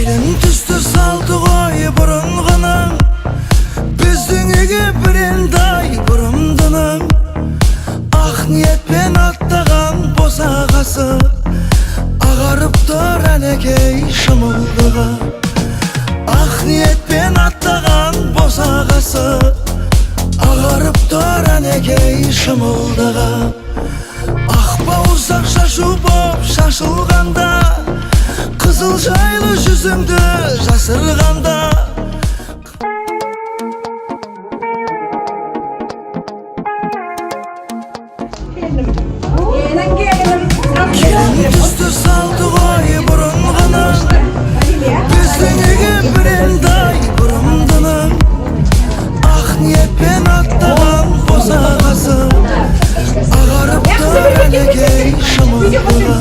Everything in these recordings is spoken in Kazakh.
келін түсті салды ғой бұрынғының, біздің үйге бірендай бұрымдының. Ақ ниетпен аттаған босағасы ағарып тұр әнекей шымылдығы. Ақ ниетпен аттаған босағасы ағарып тұр әнекей шымылдығы. Ақ бауырсақ шашу боп шашылғанда, қызыл жайлы жүзіңді жасырғанда. Келін түсті салды ғой бұрынғының, біздің үйге бірендай бұрымдының. Ақ ниетпен аттаған босағасы ағарып тұр әнекей шымылдығы.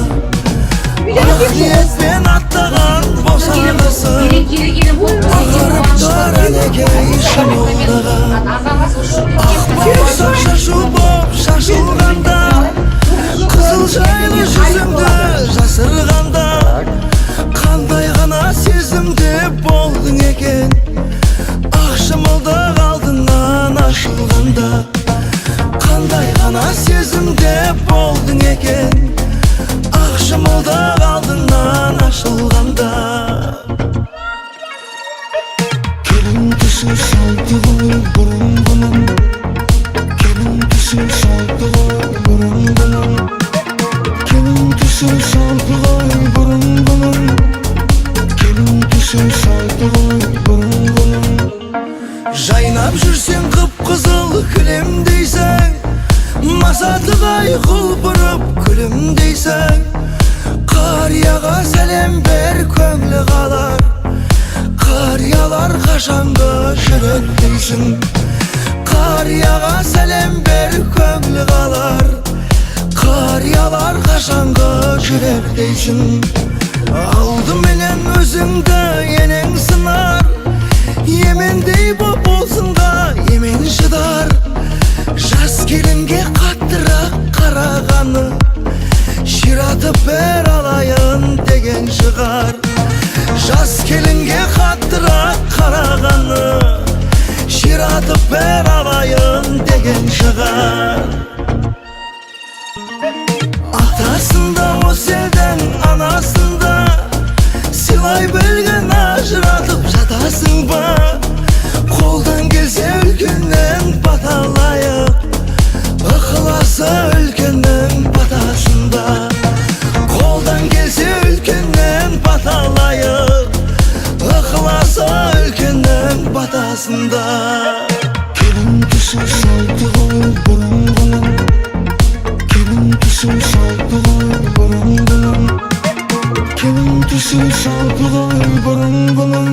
Ақ ниетпен аттаған босағасы ағарып тұр әнекей шымылдығы. Ақ бауырсақ шашу боп шашылғанда, қызыл жайлы жүзіңді жасырғанда. Қандай ғана сезімде болдың екен, ақ шымылдық алдынан ашылғанда. Қандай ғана сезімде болдың екен, ақ шымылдық алдынан ашылғанда. Келін түсі салды ғой бұрынғының, келін түсі салды ғой бұрынғының, келін түсі салды ғой бұрынғының, келін түсі салды ғой бұрынғының. Жайнап жүрсең қып-қызыл кілемдейсің, масатығай құлпырып күлімдейсің. Қарияға сәлем бер, көңілі қалар, қариялар қашанғы жүректейсің. Қарияға сәлем бер, көңілі қалар, қариялар қашанғы жүректейсің. Алдыменен өзіңді енең сынар, емендей боп болсынға емен шыдар. Жас келінге қаттырақ қарағаны, ширатып бер алайын деген шығар. Жас келінге қаттырақ қарағаны, ширатып бер алайын деген шығар. Атасында осы елдің анасында, сыйлай білген ажыратып жатасың ба? Қолдан келсе үлкеннен баталайық, ықыласы үлкеннің батасында. Қолдан келсе үлкеннен баталайық, ықыласы үлкеннің батасында. Келін түсі салды ғой бұрынғының, келін түсі салды ғой бұрынғының, келін түсі салды ғой бұрынғының,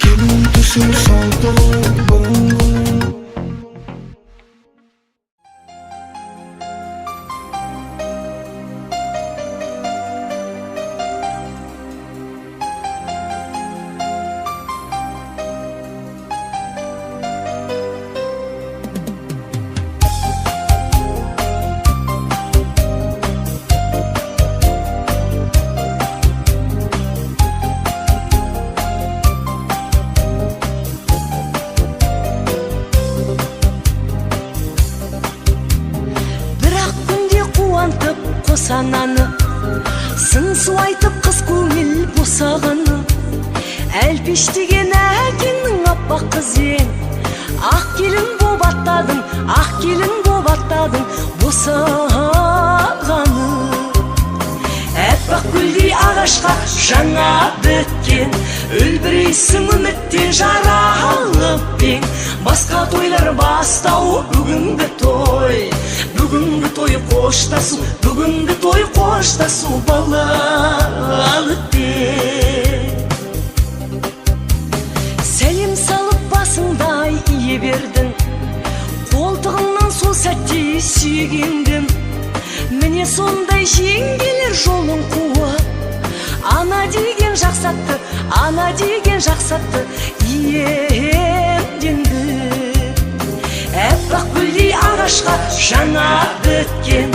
келін түсі салды ғой бұрынғының. Қосананы сыңсу айтып қыз көңіл босағаны, әлпештеген әкеңнің аппақ қызен, ақ келін боп аттадың, ақ келін боп аттадың босағаны. Әппақ гүлдей ағашқа жаңа біткен, үлбірейсің үміттен жаралып пең. Басқа тойлар бастау бүгінгі той, бүгінгі той қоштасу, бүгінгі той қоштасу балалықпен. Сәлем салып басыңдай ие бердің, қолтығыңнан сол сәтте сүйгендім. Міне сондай жеңгелер жолын қуып, ана деген жақсатты, ана деген жақсатты иемденді. Әппақ гүлдей ағашқа жаңа біткен,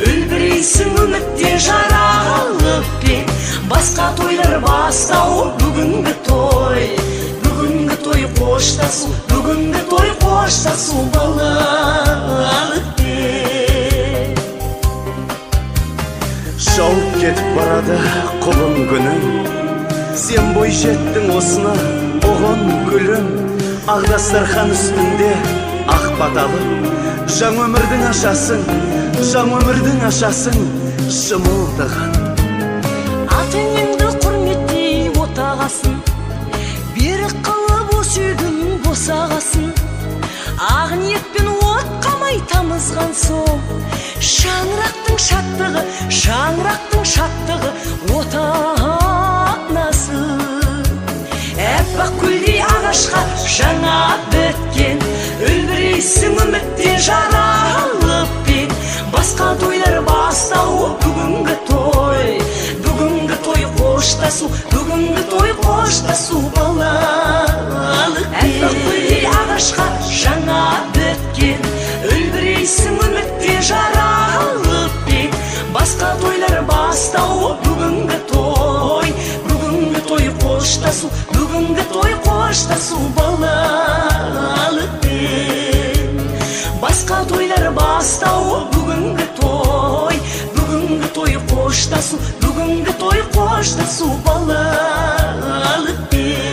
үлбірейсің үміттен жаралып пен. Басқа тойлар бар бастау бүгінгі той қоштасу, бүгінгі той қоштасу балалық бет. Шауып кетіп барады құлым күнім, сен бой жеттің осына оғын гүлім. Ақ дастархан үстінде ақ баталы, жаңа өмірдің ашасын, жаңа өмірдің ашасын шымылдаған. Ата-енеңді құрметтей отағасын, берік қылып осы үйдің босағасын. Ақ ниетпен от қамай тамызған соң, шаңырақтың шаттығы отанасы. Әппақ гүлдей ағашқа жаңа біткен, үлбірейсің үмітте жаралып бет. Басқа тойлар бастау бүгінгі той қоштасу, бүгінгі той қоштасу балалық бет. Әппақ гүлдей ағашқа жаңа біткен, үлбірейсің үмітте жаралып бет. Басқа тойлар бастау бүгінгі той қоштасу, бүгінгі той қоштасу балалық бет. Басқа тойлар бастау бүгінгі той қоштасу, бүгінгі той қоштасу балалық бет.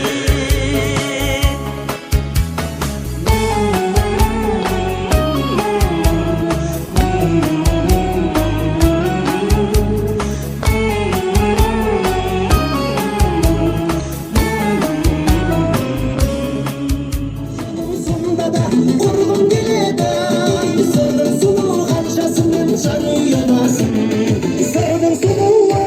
Сырдың сұлуы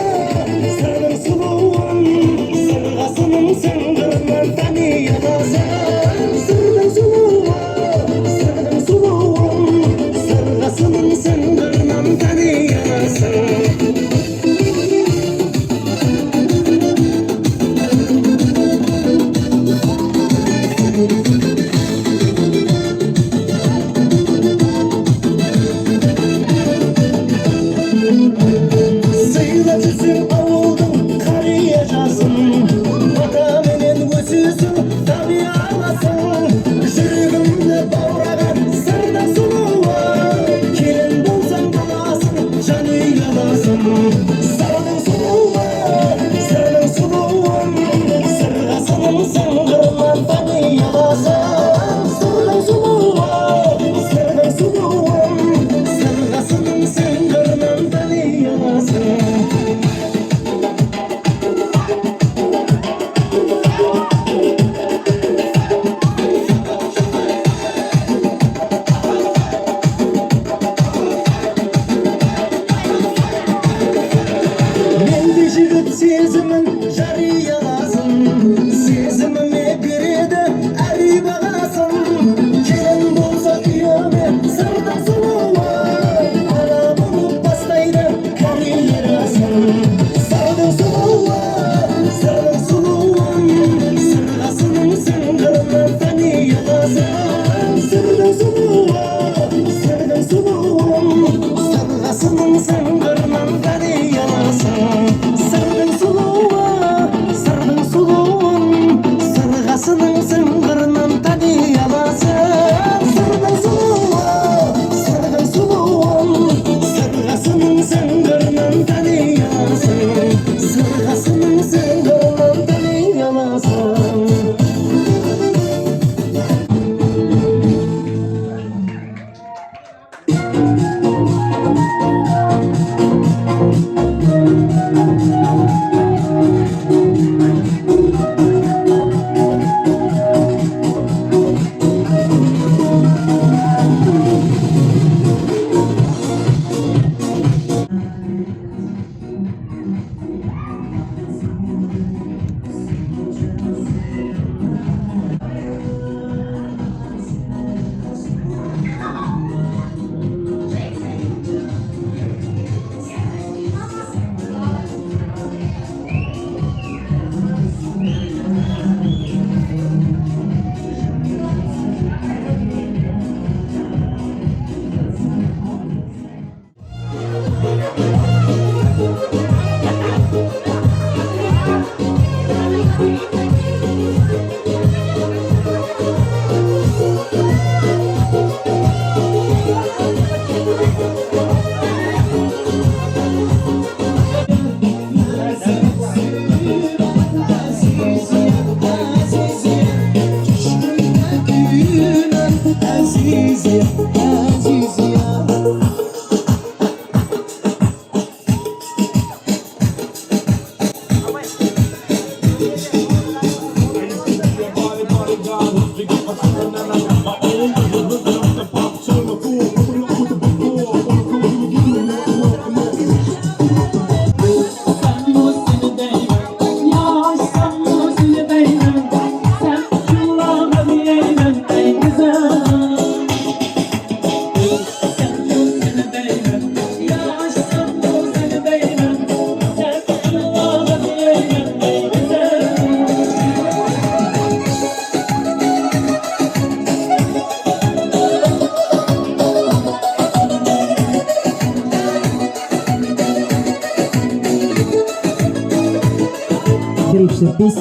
берекші бес.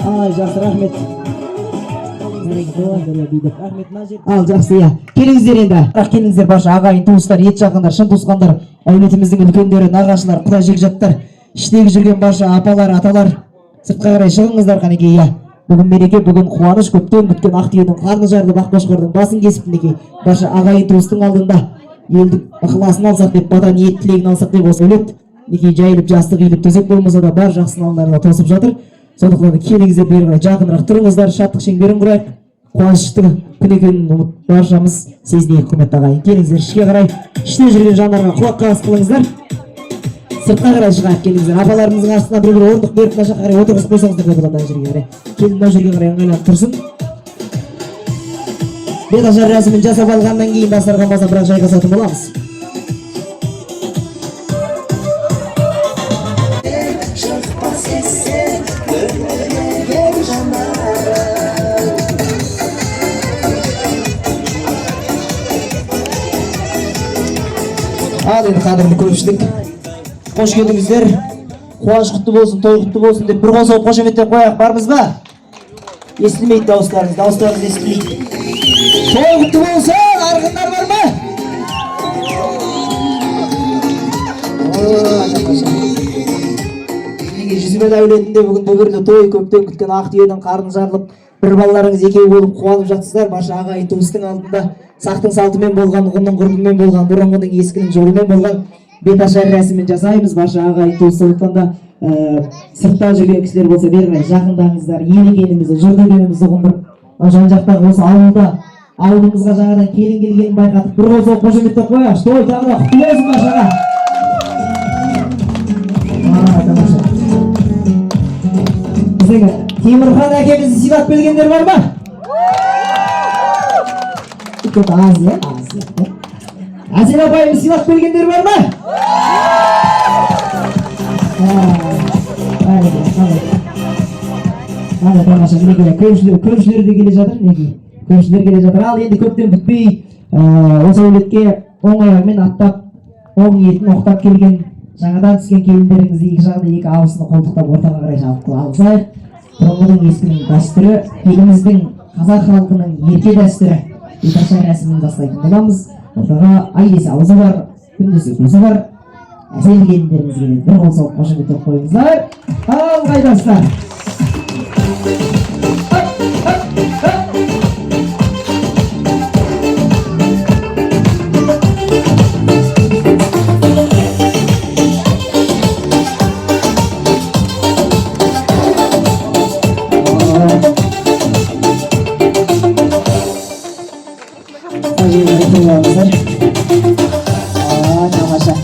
Ай, жақсы, рахмет. Ал, жақсы, иә. Келіңіздер енді. Келіңіздер барша ағайын, туыстар, ет жақындар, шын туысқандар, әулетіміздің үлкендері, нағашылар, құда жекжаттар, іштегі жүрген барша апалар, аталар, сыртқа қарай шығыңыздар қанекей, иә. Бүгін мереке, бүгін қуаныш, көптен күткен Ақтүйенің қарны жарлы Бақбашқардың басын кесіп мінекей барша ағайын туыстың алдында елдің ықыласын алсақ деп, бата ниет тілегін алсақ деп осы өлет мінекей жайылып жастық иіліп төсек болмаса да бар жақсының алдарына тосып жатыр. Сондықтан келіңіздер бері қарай жақынырақ тұрыңыздар, шаттық шеңберін құрайық. Қуанышты күн екенін баршамыз сезінейік, құрметті ағайын. Келіңіздер ішке қарай, іште жүрген жандарға құлаққағыс қылыңыздар. Сыртқа қарай шығайық, келіңіздер. Апаларымыздың астына бір орындық беріп мына жаққа қарай отырғызып қойсаңыздар деп болады жерге қарай. Келін мына жерге қарай ыңғайланып тұрсын. Беташар рәсімін жасап алғаннан кейін дастархан басына бірақ жайғасатын боламыз. Ал енді қадірлі көпшілік, қош келдіңіздер. Қуаныш құтты болсын, той құтты болсын деп бір қол соғып қошеметтеп қояйық, бармыз ба? Естілмейді дауыстарыңыз, дауыстарыңыз естілмейді. Той құтты болсын, арғындар бар ма? Жүзімен әулетінде бүгін дүбірлі той, көптен күткен Ақтүйенің қарны жарылып, бір балаларыңыз екеуі болып қуанып жатсыздар. Барша ағайын туыстың алдында сақтың салтымен болған, ұғынның ғұрпымен болған, бұрынғының ескінің жолымен болған беташар рәсімін жасаймыз. Барша ағайын туыс, сондықтан да сыртта жүрген кісілер болса бері қарай жақындаңыздар, ел екенімізді, жұрт екенімізді ұғындырып, жан жақтағы осы ауылымызға жаңадан келін келгенін байқатып, бір қол соғып қошеметтеп қояйық. Той тағы да құтты болсын баршаға. Темірхан әкемізді сыйлап келгендер бар ма? Көп аз, иә? Аз, иә? Әсел апайымыз сыйлап келгендер бар ма? Тамаша, көпшілер де келе жатыр, неге? Көпшілер келе жатыр. Ал енді көптен күтпей осы әулетке оң аяғымен аттап, оң ниетін оқтап келген жаңадан түскен келіндеріңізді екі жағында екі ауысыны қолтықтап ортаға қарай жабып алсайық. Бұрынғының ескінің дәстүрі, еліміздің қазақ халқының ерке дәстүрі беташар рәсімін бастайтын боламыз. Ортаға ай десе аузы бар, күн десе көзі бар. Әсел келіндеріңізге бір қол соғып қошеметтеп қойыңыздар. Ал қайдасыздар. Тамаша.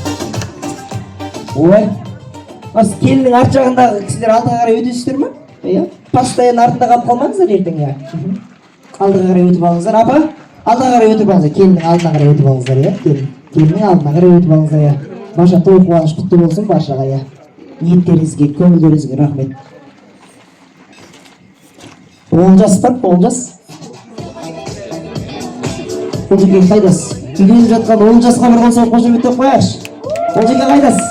Ой, осы келіннің арт жағындағы кісілер алдыға қарай өтесіздер ме? Постоянно артында қалып қалмаңыздар ертең, иә. Алдыға қарай өтіп алыңыздар. Апа, алдыға қарай өтіп алыңыздар. Келіннің алдына қарай өтіп алыңыздар, иә. Келіннің алдына қарай өтіп алыңыздар, иә. Барша той қуаныш құтты болсын баршаға, иә. Ниеттеріңізге, көңілдеріңізге рахмет. Олжас бар, Олжас. Олжеке қайдасыз? Үйленіп жатқан Олжасқа бір қол соғып қошеметтеп қояйықшы. Олжеке қайдасыз?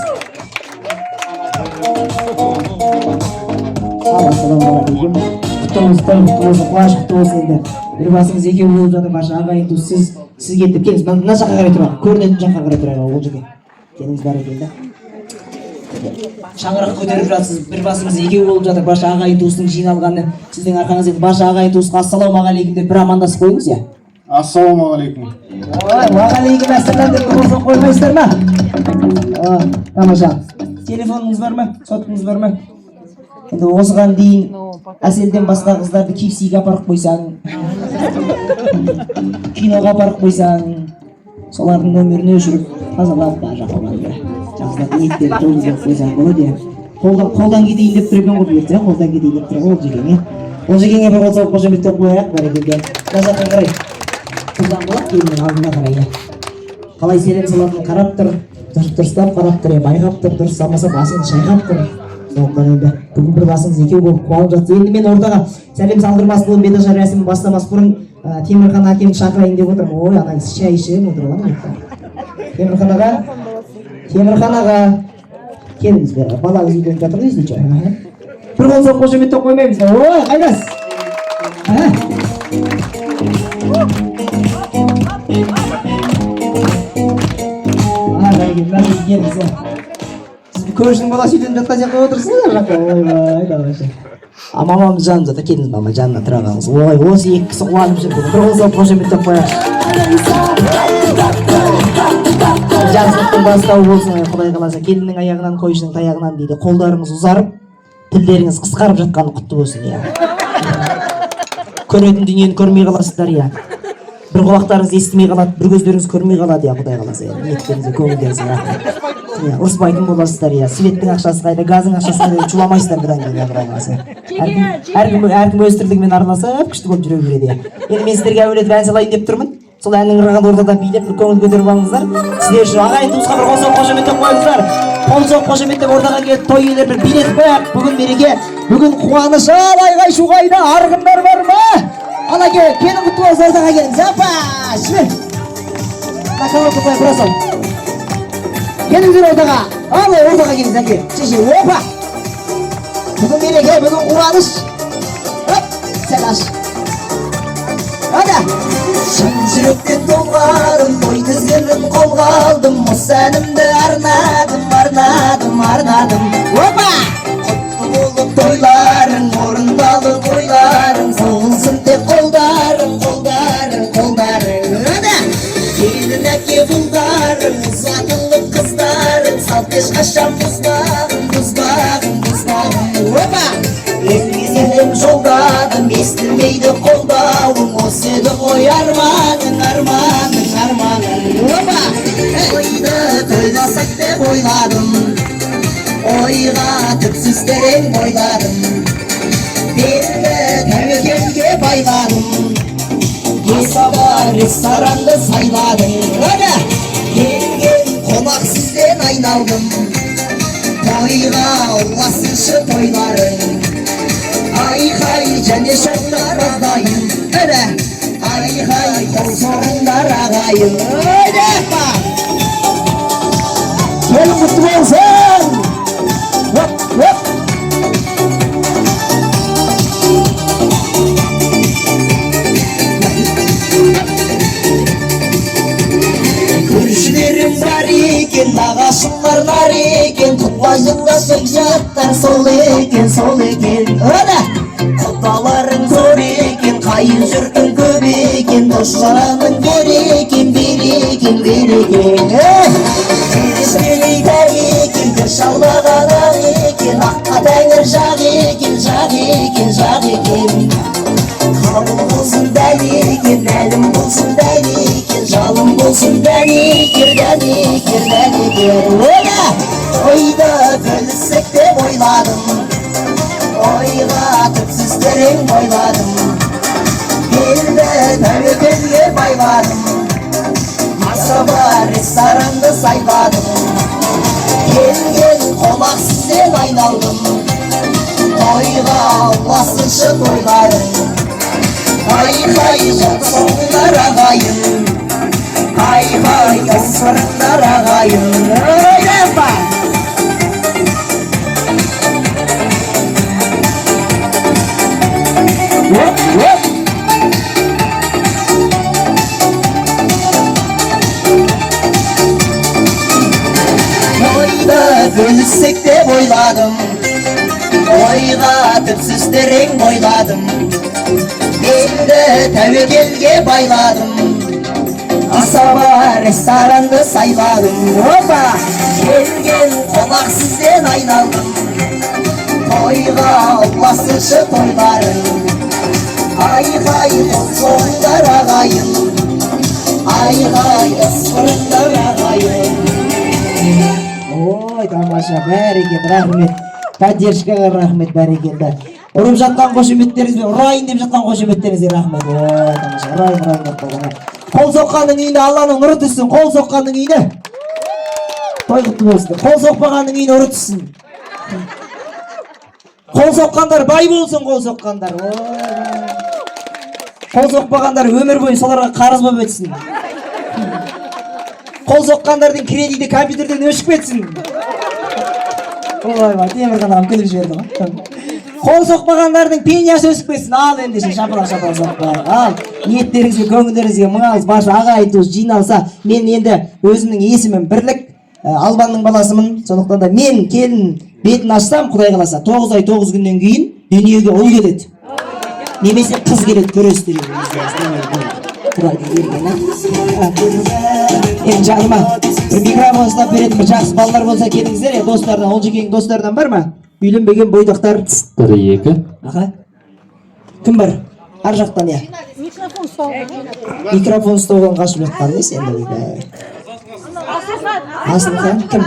Ассалаумағалейкум. Құтты болсын, қуаныш құтты болсын енді. Бір басыңыз екеу болып жатыр, барша ағайын туыс, сіз кетіп келіңіз. Мына жаққа қарай тұрайық, көрінетін жаққа қарай тұрайық Олжеке. Келіңіз бар екен да. Шаңырақ көтеріп жатсыз, бір басыңыз екеу болып жатыр, барша ағайын туыстың жиналғаны сіздің арқаңыздан. Барша ағайын туысқа ассалаумағалейкум деп бір амандасып қойыңыз, иә. Ассалаумағалейкум. Уағалейкум ассалам деп қойып қоймайсыздар ма? Тамаша. Телефоныңыз бар ма? Сотыңыз бар ма? Енді осыған дейін Әселден басқа қыздарды кипсиге апарып қойсаң, киноға апарып қойсаң, солардың нөміріне жүріп тазалап бара жаққа жақсылап ниеттерді жүргізіп қойсаң болады, иә. Қолдан кетейін деп тұр екен ғой бұйыртса, қолдан кетейін деп тұр ғой Олжекеңе. Олжекеңе бір қол соғып қошеметтеп қояйық, бәрекелді. Мына жаққа қарай. Қолдан болады, келіннің алдына қарай. Қалай селен салатынын қарап тұр, дұрыстап қарап тұр, байқап тұр, дұрыс салмаса басыңды шайқап тұр. Сондықтан енді бүгін бір басыңыз екеу болып қуанып жатсыз. Енді мен ортаға сәлем салдырмас бұрын, беташар рәсімін бастамас бұрын Темірхан әкемді шақырайын деп отырмын. Ой, ана кісі шай ішіп отыр ғой. Темірхан аға, келіңіз бері. Балаңыз үйленіп жатыр дейсіз, Bir qol so'q qo'shimcha qo'ymaymiz. Voy, qaynasiz. Siz ko'rishning bolasi uylanib жатқан жаққа отырсыңдар жаққа. Ойбай, давай. Мамамыз жанымызда келіңіз, мама жанына тұра қалыңыз. Ой, осы екі кісі қуанып жүр. Bir қол соқ қошеметтеп қояйық. Жақсылықтың бастауы болсын, Құдай қаласа. Келіннің аяғынан, қойшының таяғынан дейді. Қолдарыңыз ұзарып, тілдеріңіз қысқарып жатқаны құтты болсын, иә. Көретін дүниені көрмей қаласыздар, иә. Bir құлақтарыңыз естімей қалады, бір көздеріңіз көрмей қалады, иә, Құдай қаласа. Ниеттеріңізге, көңілдеріңізге рахмет. Ұрыспайтын боласыздар, иә. Светтің ақшасы қайда, газың ақшасы қайда, чуламайсыздар бұдан кейін, иә, Құдай қаласа. Әркім өз тірлігімен араласып, күшті болып жүре береді, иә. Енді мен сіздерге әуелетіп ән салайын деп тұрмын. Сол әннің ырғағын ортада билеп, бір көңіл көтеріп алыңыздар. Сіздер үшін ағайын туысқа бір қол соқ қошеметтеп қойыңыздар. Қол соқ қошеметтеп ортаға келіп той иелері бір билетіп қояйық. Бүгін мереке, бүгін қуаныш, айғай шуғайда арғындар бар ма? Ал әке, келін құтты болсын, ортаға келіңіз. Апа, жібер. Накалауды қоя бұра сал. Келіңіздер ортаға. Ал ортаға келіңіз, әке. Шеше, опа. Бүгін мереке, бүгін қуаныш. Оп, сәл аш. Hadi. Şın жүректен толғадым, той тізгінін қолға алдым, осы әнімді арнадым. Опа! Құтты болып тойларың, орындалып ойларың, соғылсын тек қолдарың. Hadi. Келін әке бұлдарың, ұзатылып қыздарың, салт ешқашан бұзбағын. Опа! Естігізелім жолдадым, естілмейді қолдауым, осы еді ғой арманың. Опа! Ойды тойласақ деп ойладым, ойға түпсіз терең бойладым, белгі тәуекелге байладым, есаба ресторанды сайладым. Келген қонақ сізден айналдым, тойға ұласыншы тойларың, айқай және шоқтар аздайын. Айқай қол соғыңдар ағайын. Келін құтты болсын. Көршілерім бар екен, нағашылар нар екен, құтбайында жаттар сол екен. Құталарың зор екен, қайын жұртың көп екен, дос-жараның бер екен. Кереспелей дәр екен, кір шалмаған ақ екен, аққа тәңір жақ екен. Қабыл болсын дәл екен, әлім болсын дәл екен, жалым болсын дәнекер. Ойда бөлісік деп ойладым, ойға түпсіз терең бойладым, белді тәуекелге байладым, асаба ресторанды сайладым. Келген қонақ сізден айналдым, тойға ұласыншы тойларың, айқай соғыңдар ағайын, айқай осырыңдар ағайын. Ойда бөліссек деп ойладым, ойға түпсіз терең бойладым, белді тәуекелге байладым, асаба ресторанды сайладым. Опа! Келген қонақ сізден айналдым, тойға ұласыншы тойларың, айқай соғыңдар ағайын, айқай ысқырыңдар ағайын. Ой, тамаша, бәрекелді, рахмет. Поддержкаға рахмет, бәрекелді. Ұрып жатқан қошеметтеріңізбен, ұрайын деп жатқан қошеметтеріңізге рахмет. Ой, тамаша, ұрайын деп қойған. Қол соққанның үйіне Алланың нұры түссін. Қол соққанның үйіне той құтты болсын. Қол соқпағанның үйіне ұры түссін. Қол соққандар бай болсын, қол соққандар. Қол соқпағандар өмір бойы соларға қарыз болып өтсін. Қол соққандардың кредиті компьютерден өшіп кетсін. ойбай Темірхан ағам күліп жіберді ғой. Қол соқпағандардың пениясы өсіп кетсін. Ал ендеше шапалақ соқпайық. Ал ниеттеріңізге, көңілдеріңізге мың алғыс. Барша ағайын туыс жиналса, мен енді өзімнің есімім Бірлік, Албанның баласымын. Сондықтан да мен келін бетін ашсам, Құдай қаласа 9 ай 9 күннен кейін дүниеге ұл келеді. Немесе қыз келеді, көресіздер. Құдайдың берген. Енді жаныма бір микрофон ұстап беретін бір жақсы балалар болса келіңіздер. Достардан, Олжекеңнің достарынан бар ма? Үйленбеген бойдақтар. 1-2. Аха. Кім бар? Ар жақтан я. Микрофон ұстаудан қашып жатқан емес енді. Асылхан кім?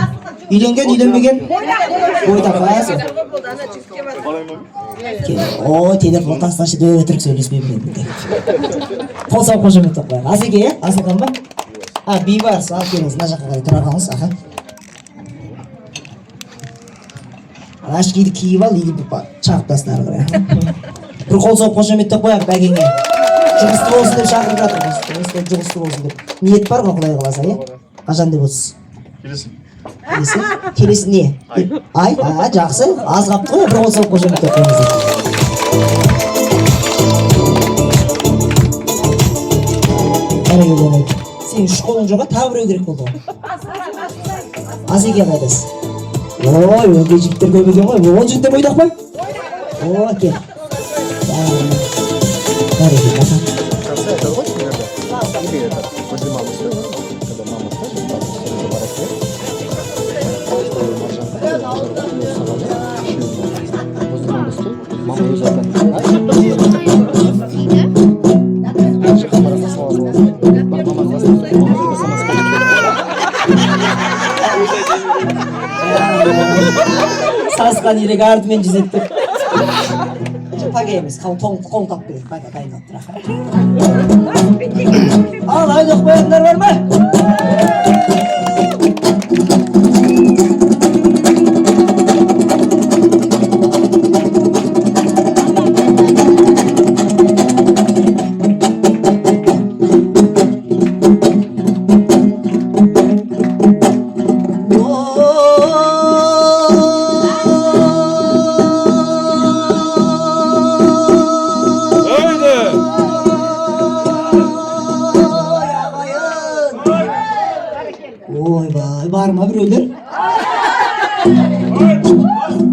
Үйленген, үйленбеген? Бойдақ қаясы? О, телефон тасташы дөй өтірік сөйлеспеймін енді. Қол сауып қошемет тоқпайық. Асеке, е? Асылхан ба? Бейбарыс, ал келіңіз, мына жаққа қарай тұра қалыңыз. Аха. Ашкиді киіп ал, или чағып тасын ары қарай. Бір қол соғып қошеметтеп қояйық бәкеңе. Жұмысты болсын деп шақырып жатыр. Жұмысты болсын деп. Ниет бар ғой Құдай қаласа, е? Қашан деп отырсыз? Келесі. Келесі не? Ай, жақсы. Аз қапты ғой, бір қол соғып қошеметтеп қойыңыз. Бәрекелді. Сен үш қолың жоға, тағы біреу керек болды ғой. Асеке қайдасыз? Ой, önde жігіттер көп екен ғой. Ол жігіттер бойдақ па? О, кел. Бәрекелді. Сасқан елек артымен жүзеттік. Паға емес, қол тап береді, паға дайындап тұрақ. Ал, айдық қоятындар бар ма? Бар ма біреулер?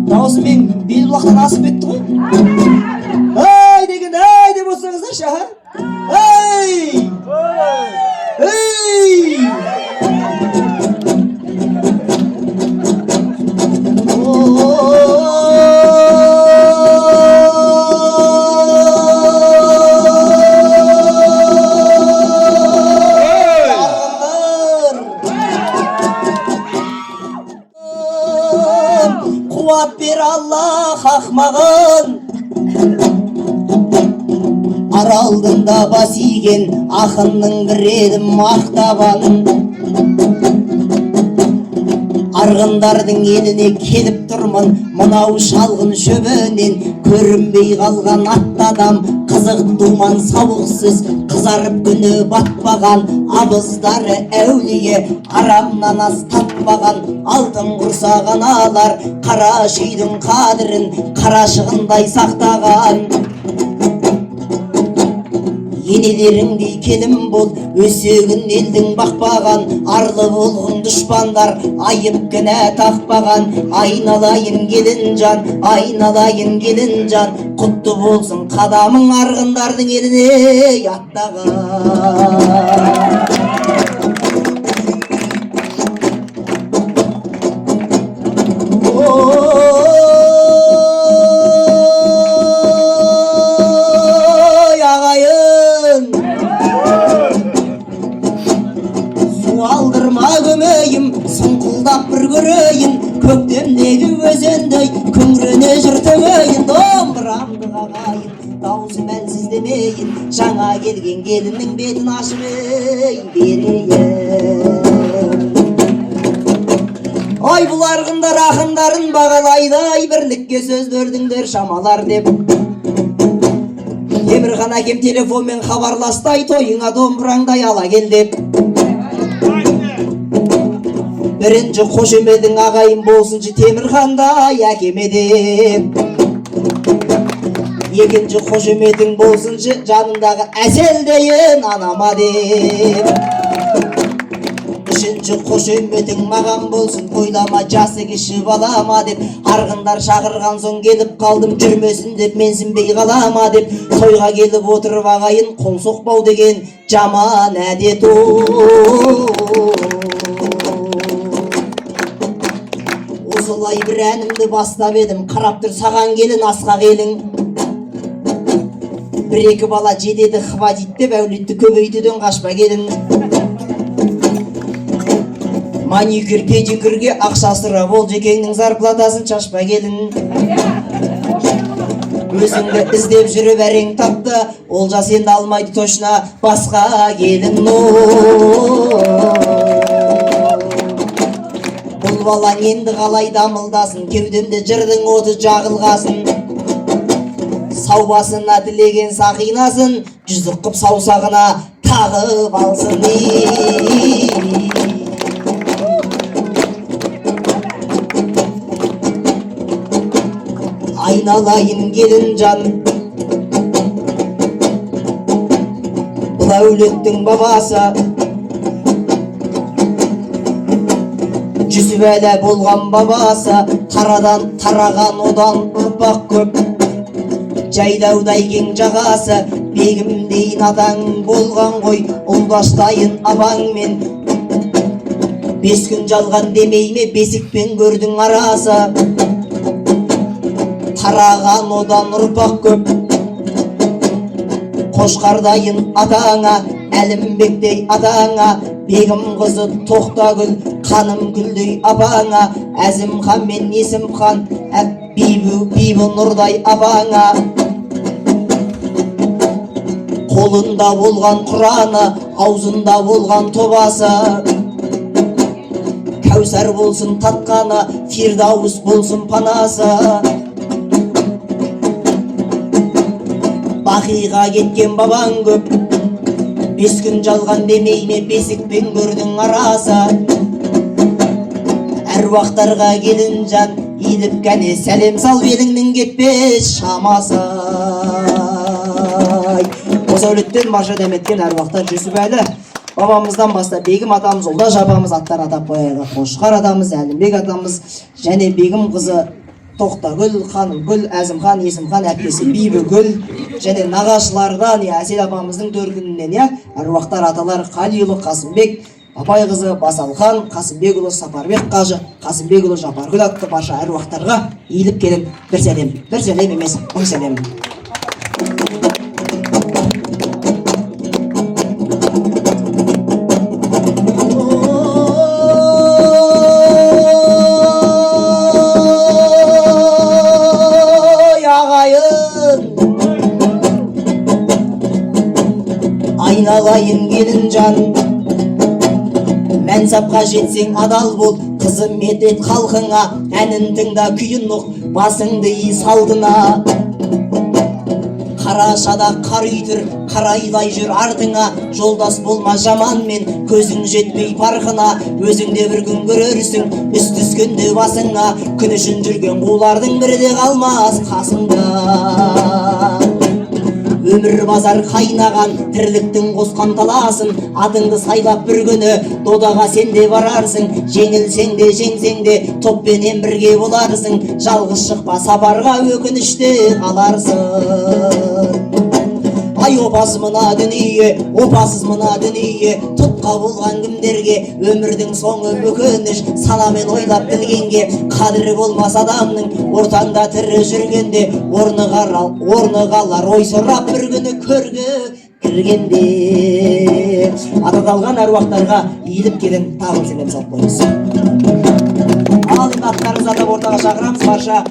Дауысы мен Белбұлақтан асып кетті ғой. Ай деген, ай деп отырсаңыздаршы, аха. Ай! Ай! Қуат бер Аллах ақмағын, аралдында бас иген ақынның бір едім мақтабанын. Арғындардың еліне келіп тұрмын, мынау шалғын шөбінен көрінбей қалған атты адам. Қызық думан сауықсыз қызарып күні батпаған, абыздары әулие арамнан ас таппаған. Алтын құрсаған алар қара шүйдің қадірін қарашығындай сақтаған. Енелеріңдей келім бол, өсегін елдің бақпаған. Арлы болғын дұшпандар айып кінә тақпаған. Айналайын келін жан, айналайын келін жан, құтты болсын қадамың арғындардың еліне аттаған. Сұңқылдап бір көрейін, көктемдегі өзендей күңірене жүртемейін. Домбырамды қағайын, даусы мәнсіз демейін, жаңа келген келіннің бетін ашып берейін. Ой, бұл арғындар ақындарын бағалайдай, бірлікке сөз бердіңдер шамалар деп. Темірхан әкем телефонмен хабарластай, тойыңа домбыраңдай ала кел деп. Бірінші қошемедің ағайын болсыншы Темірхандай әкемеден. Екінші қошеметің болсыншы жанындағы әселдейін анама деп. Үшінші қошеметің маған болсын ойлама жасы кіші балама деп. Арғындар шақырған соң келіп қалдым жүрмесін деп менсінбей қалама деп. Тойға келіп отырып ағайын қол соқпау деген жаман әдет Осылай бір әнімді бастап едім қарап тұр саған келін асқақ елің. Бір-екі бала жетеді хватит деп әулетті көбейтуден қашпа келін. Маникюр педикюрге ақша сұрап ол жекеңнің зарплатасын шашпа келін. Өзіңді іздеп жүріп әрең тапты Олжас енді алмайды точно басқа келін. Бұл балаң енді қалай дамылдасын кеудемде жырдың оты жағылғасын. Саубасына тілеген сақинасын жүзік қып саусағына тағып алсын. Айналайын келін жаным бұл әулеттің бабасы Жүсіпәлі болған бабасы тарадан тараған одан ұрпақ көп жайлаудай кең жағасы бегімдейін атаң болған ғой ұлдаштайын абаңмен 5 күн жалған демей ме бесікпен көрдің арасы тараған одан ұрпақ көп қошқардайын атаңа әлімбектей атаңа бегім қызы тоқтагүл қаным күлдей апаңа әзімхан мен есімхан бибі нұрдай апаңа қолында болған құраны аузында болған тобасы кәусар болсын татқаны фирдаус болсын панасы Бақиға кеткен бабаң көп 5 күн жалған демей ме бесікпен көрдің арасы Әруақтарға келін жан иіліп кәне сәлем сал беліңнің кетпес шамасы Осы әулеттен маржа дәметкен әруақтар Жүсіпәлі бабамыздан бастап бегім атамыз Олдаш апамыз аттар атап қояды Қошқар атамыз Әлімбек атамыз және бегім қызы Тоқтагүл, Ханымгүл, Әзімхан, Есімхан, әпкесі Бибігүл және нағашылардан Әсел апамыздың төркінінен әруақтар аталар Қалиұлы Қасымбек, апай қызы Басалхан, Қасымбекұлы Сапарбек қажы, Қасымбекұлы Жапаргүл атты барша әруақтарға иіліп келіп бір сәлем емес, мың сәлем. Айналайын келін жан Мәнсапқа жетсең адал бол Қызмет ет халқыңа Әнін тыңда күйін ұқ Басыңды үй салдына Қарашада қар үйтір Қарайлай жүр артыңа Жолдас болма жаманмен Көзің жетпей парқына Өзіңде бір күн көрерсің Үст түскенде басыңа Күн үшін жүрген қулардың бірі де қалмас қасыңда Өмір базар қайнаған тірліктің қосқан таласын Адыңды сайлап бір күні додаға сен де барарсың Жеңілсең де жеңсең де топпенен бірге боларсың Жалғыз шықпа сапарға өкініште қаларсың Ай опасыз мына дүние, опасыз мына дүние Тұтқа болған кімдерге өмірдің соңы өкініш Санамен ойлап білгенге қадірі болмас адамның Ортаңда тірі жүргенде орны қалар Ой сұрап бір күні көрге кіргенде Ататалған әруақтарға иіліп келін тағын сәлем салып қойыңыз. Ал енді аттарыңызды атап ортаға шақырамыз барша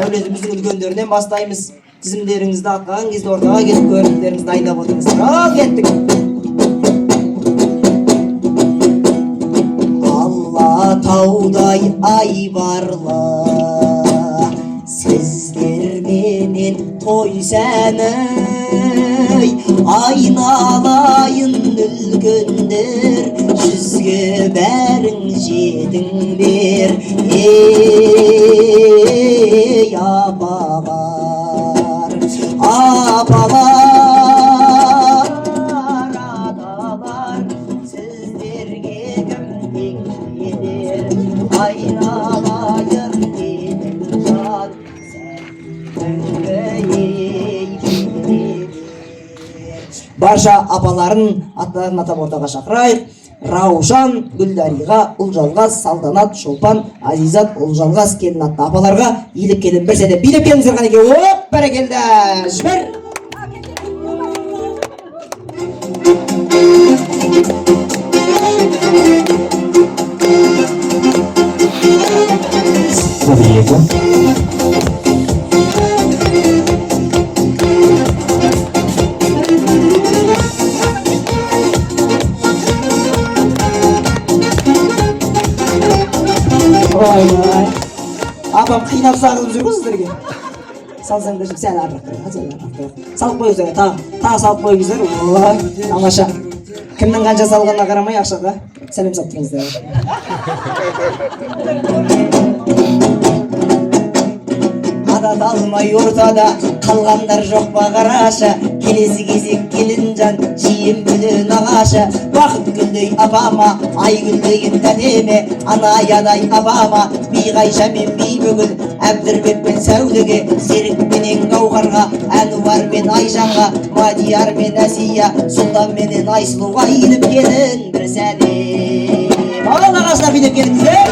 әулетіміздің үлкендерінен бастаймыз Тізімдеріңізді атқан кезде ортаға келіп көрінтеріңізді дайындап отырыңыз. Ал кеттік. Алатаудай айбарлы сіздер менен той сәні айналайын үлкендер жүзге бәрің жетіңдер ей апалар апалар аталар сіздерге кім тең жетер айналайын дедің жат барша апаларын аттарын атап ортаға шақырайық. Раушан, Гүлдариға, Ұлжалғас, Салтанат, Шолпан, Азизат, Ұлжалғас келін атты апаларға еліп келін бір сәде билеп келіңіздер қанеке. Оп, бәрекелді. Жібер. Апам қинап сағылып жүр ғой сіздерге. Салсаңдар жүр, сәл арық тұр. Салып қойыңыздар, тағы салып қойыңыздар. Ой, тамаша. Кімнің қанша салғанына қарамай ақшаға сәлем салып тұрыңыздар. Адат алмай ортада қалғандар жоқ па қараша, келесі кезек келінжан жиен бүлін ағаша. Бақыт гүлдей апама, ай гүлдейін тәтеме, анаядай апама, биғайша мен бейбүгіл, әбдірбек пен сәулеге, серік менен гауһарға, әнуар мен айжанға, мадияр мен әсия, сұлтан менен айсұлуға иіліп келін бір сәлем. Ал ағашына билеп келіңіздер.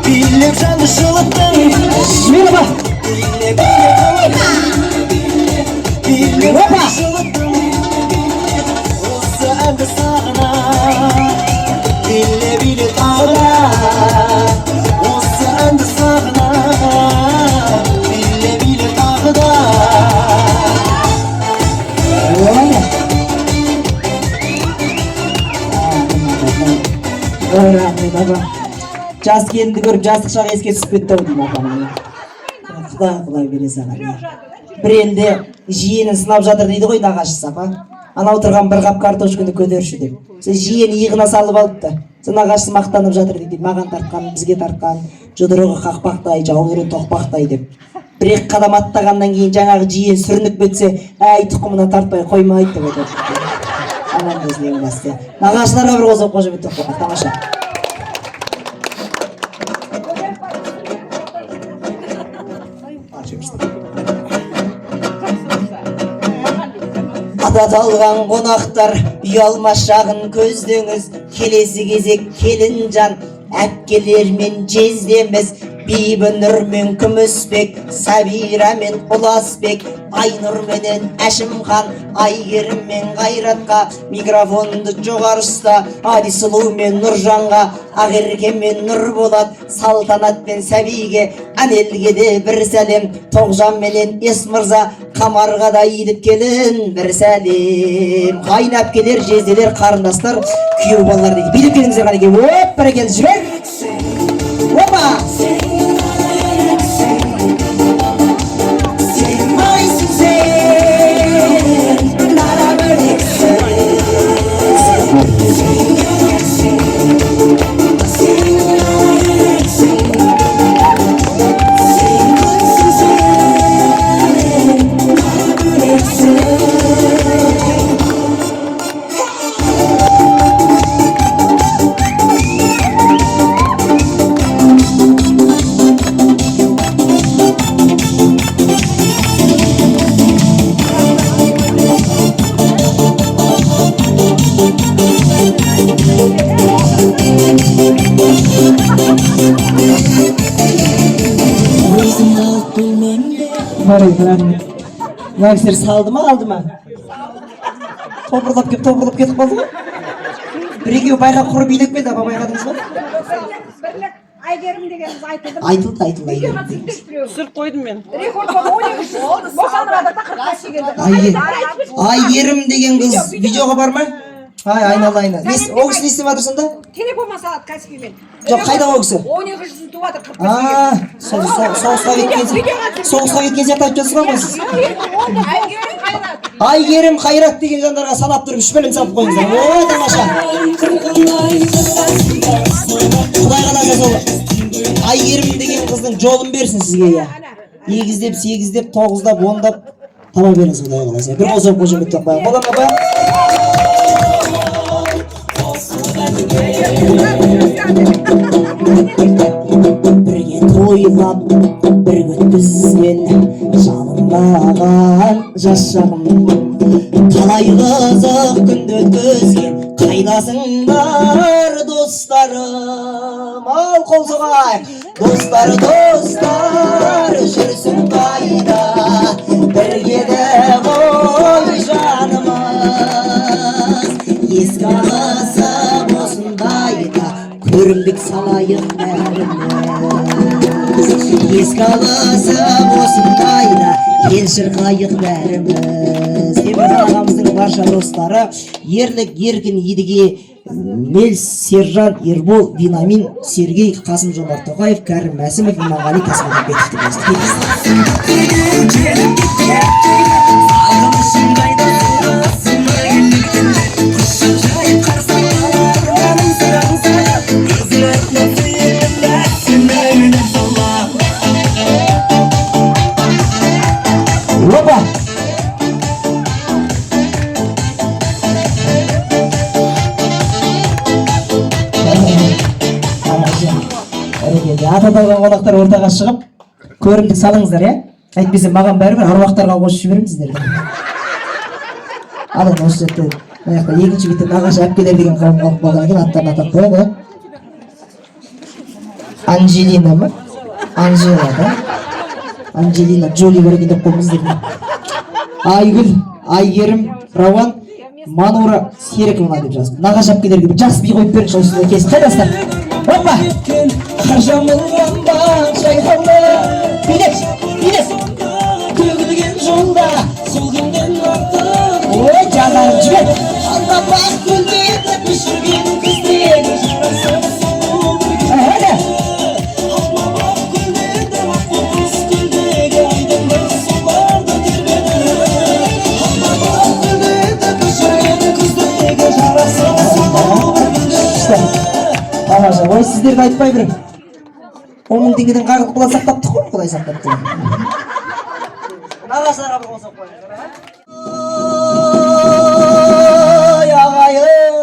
Билеп жанды жылыттың жібері ба билеп жылыттың осы әнді сағына биле тағы да осы әнді сағына биле тағы да рахмет аға. Жас келінді көріп жастық шағы еске түсіп кетті ау деймін апам. Құдай бере саған. Бір елде жиенін сынап жатыр дейді ғой нағашысы апа. Ана отырған бір қап картошканы көтерші деп. Сен жиені иығына салып алыпты. Сен нағашысы мақтанып жатыр дейді. Маған тартқан, бізге тартқан, жұдырығы қақпақтай, жауыры тоқпақтай деп. Бір-ек қадам аттағаннан кейін жаңағы жиен сүрініп бітсе, әй тұқымына тартпай қоймайды деп отыр. Анам өзіне басты. Нағашыларға бір қозып қожабет тоқпақ. Тамаша. Адат алған қонақтар ұялмас жағын көздеңіз, келесі кезек келін жан әпкелер мен жездеміз, Бибінұр мен Күмісбек, Сабира мен Ұласбек, Айнұр менен Әшімхан, Айгерім мен Қайратқа, микрофонды жоғары ұста, Адисұлу мен Нұржанға, Ақерке мен Нұрболат, Салтанат мен Сәбиге, Әнелге де бір сәлем, Тоғжан менен Есмырза, Қамарға да иіліп келін бір сәлем. Қайын әпкелер, жезделер, қарындастар, күйеу балалар дейді. Биліп келіңіздер қанеке. Оп, бәрекелді, жібер. Опа! Кісілер салды ма, алды ма? Топырлап кетіп қалды ғой? бір екеу байқап құр билеп келді, апа байқадыңыз ба? Айгерім дегеніміз айтылды ма? Айтылды. Түсіріп қойдым мен. Рекорд болды, 12 жыл. Босанырады тақырыпқа шегенде. Айгерім деген қыз видеоға бар ма? Айналайын. Ол кісі не істеп жатыр сонда? Телефон салады Каспиймен. Жоқ, қайда ол кісі? 12 жыл туып жатыр. Соғысқа кеткен сияқты айтып жатсыз ғой сіз? Айгерім Қайрат деген жандарға санап тұрып 3 бөлім салып қойыңыздар. Ой, тамаша. Құдай қаласа сол Айгерім деген қыздың жолын берсін сізге. Егіздеп, сегіздеп, тоғыздап, ондап таба беріңіз Құдай қаласа. Bir қол соғып қошеметтеп қояйық. Болады ма, апа? Бірге тойлап, бірге өткізген жалынбаған жас жағым. Қалай қызық күнді өткізген қайдасыңдар достарым. Ал қол соғайық. Достар, жүрсің қайда, бірге де ғой жанымыз. Ескі алысып осындайда көрімдік салайық бәріміз. Ескі алысып осындайда ел шырқайық бәріміз. Темірхан ағамыздың барша достары Ерлік, Еркін, Едіге, Мел, Сержан, Ербол, Динамин, Сергей, Қасым Жомарт Тоқаев, Кәрім Мәсімов, Иманғали Тасмағамбетовті ататалған қонақтар ортаға шығып көрімдік салыңыздар, е? Әйтпесе маған бәрібір аруақтарға қосып жіберемін сіздерді. Алын осы жерде екінші бетте нағашы әпкелер деген қауым қалып қалған екен, аттарын атап қояды. Анжелина ма? Анжела да? Анжелина Джоли көрген деп қойыңыздар. Айгүл, Айгерім, Рауан, Манура, Серікова деп жазды. Нағашы әпкелерге бір жақсы би қойып беріңізші осында кесіп. Қайдасыздар? Опа! Қаржамылған бақ жайқалды, билет, төгілген жолда, сол күннен артық. Ой, жанарым жібер. Алда бақ көлдегі пішірген күздегі жарасым сұлу бірге. Әлі! Алда бақ көлдегі құз көлдегі айдың сұлбарды тербеді. Алда бақ көлдегі пішірген күздегі жарасым сұлу бірге. Тамаша, ой, сіздерді айтпай бірім. 10 мың теңгеден қағылып құлай сақтаптық қой, құлай сақтаптық. Нағашыларға бір қол соғып қойыңыздар. Ой, ағайын.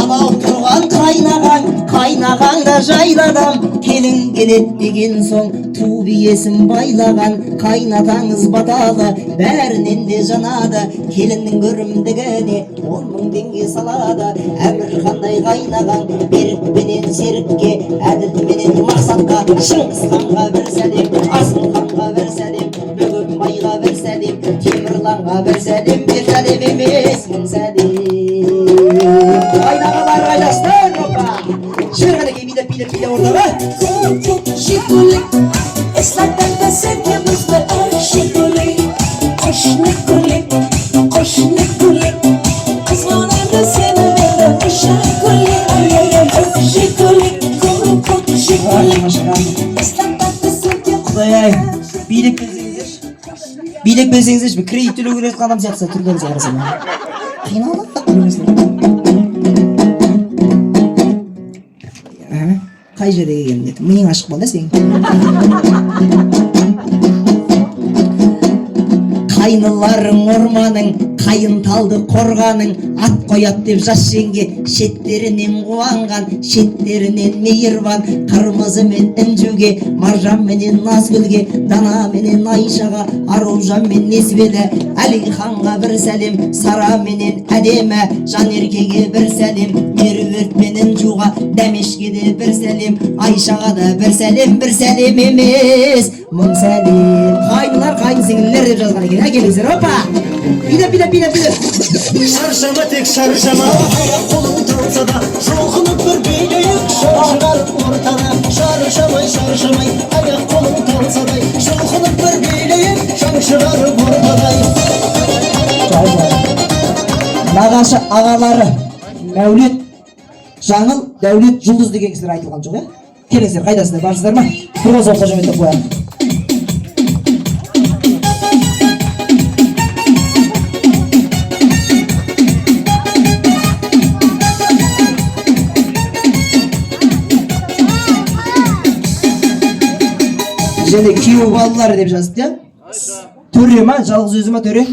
Анау тұрған қайнағаңда жайладам. Келін келет деген соң ту биесін байлаған. Қайнатаңыз баталы, бәрінен де жанады. Келіннің көрімдігіне 10 мың теңге салады. Әмір қандай қайнаған, Берікпенен Серікке, Әділменен Мақсатқа. Шыңғысханға бір сәлем, Асылханға бір сәлем, Бөгенбайға бір сәлем, Темірланға бір сәлем, бір сәлем емес, мың сәлем. Қайнағалар қайдасыздар, опа! Жібергенеке билеп ортаға. Eslatanda sevgimizde aşık kulik Kızmananda seni veren aşağı kulik Aşık kulik Eslatanda sevgimizde Құдай-ай, билеп берсеңіздер, кредит төлеу керек қадам сияқты түрлеріңізге қарасам. Қиналып қай жерде келген деді, миың ашық бол да сен. Қайныларың орманың, қайын талды қорғаның, ат қоят деп жас жеңге, шеттерінен қуанған, шеттерінен мейірбан, қырмызы мен інжуге, маржан менен Назгүлге, дана менен Айшаға, Аружан мен Несбелі, Әлиханға бір сәлем, Сара менен әдемі, Жанеркеге бір сәлем, Меруерт менен Жуға, Дәмешке де бір сәлем, Айшаға да бір сәлем емес, мың сәлем. Қайнылар, қайын сіңлілер деп жазған екен. келіңіздер. Опа! Билеп. Шаршама тек шаршама, аяқ қолың талса да жұлқынып бір билейік, шығарып ортада. Шаршамай, аяқ қолың талса да жұлқынып бір билейік, шығарып ортадай. Нағашы ағалары Мәулет, Жаңыл, Дәулет, Жұлдыз деген кісілер айтылған жоқ, келіңіздер, қайдасыздар, барсыздар ма? Бір қозы қожаметті қояды. Және күйеу балалары деп жазды, иә? Төре ма? Жалғыз өзі ма төре?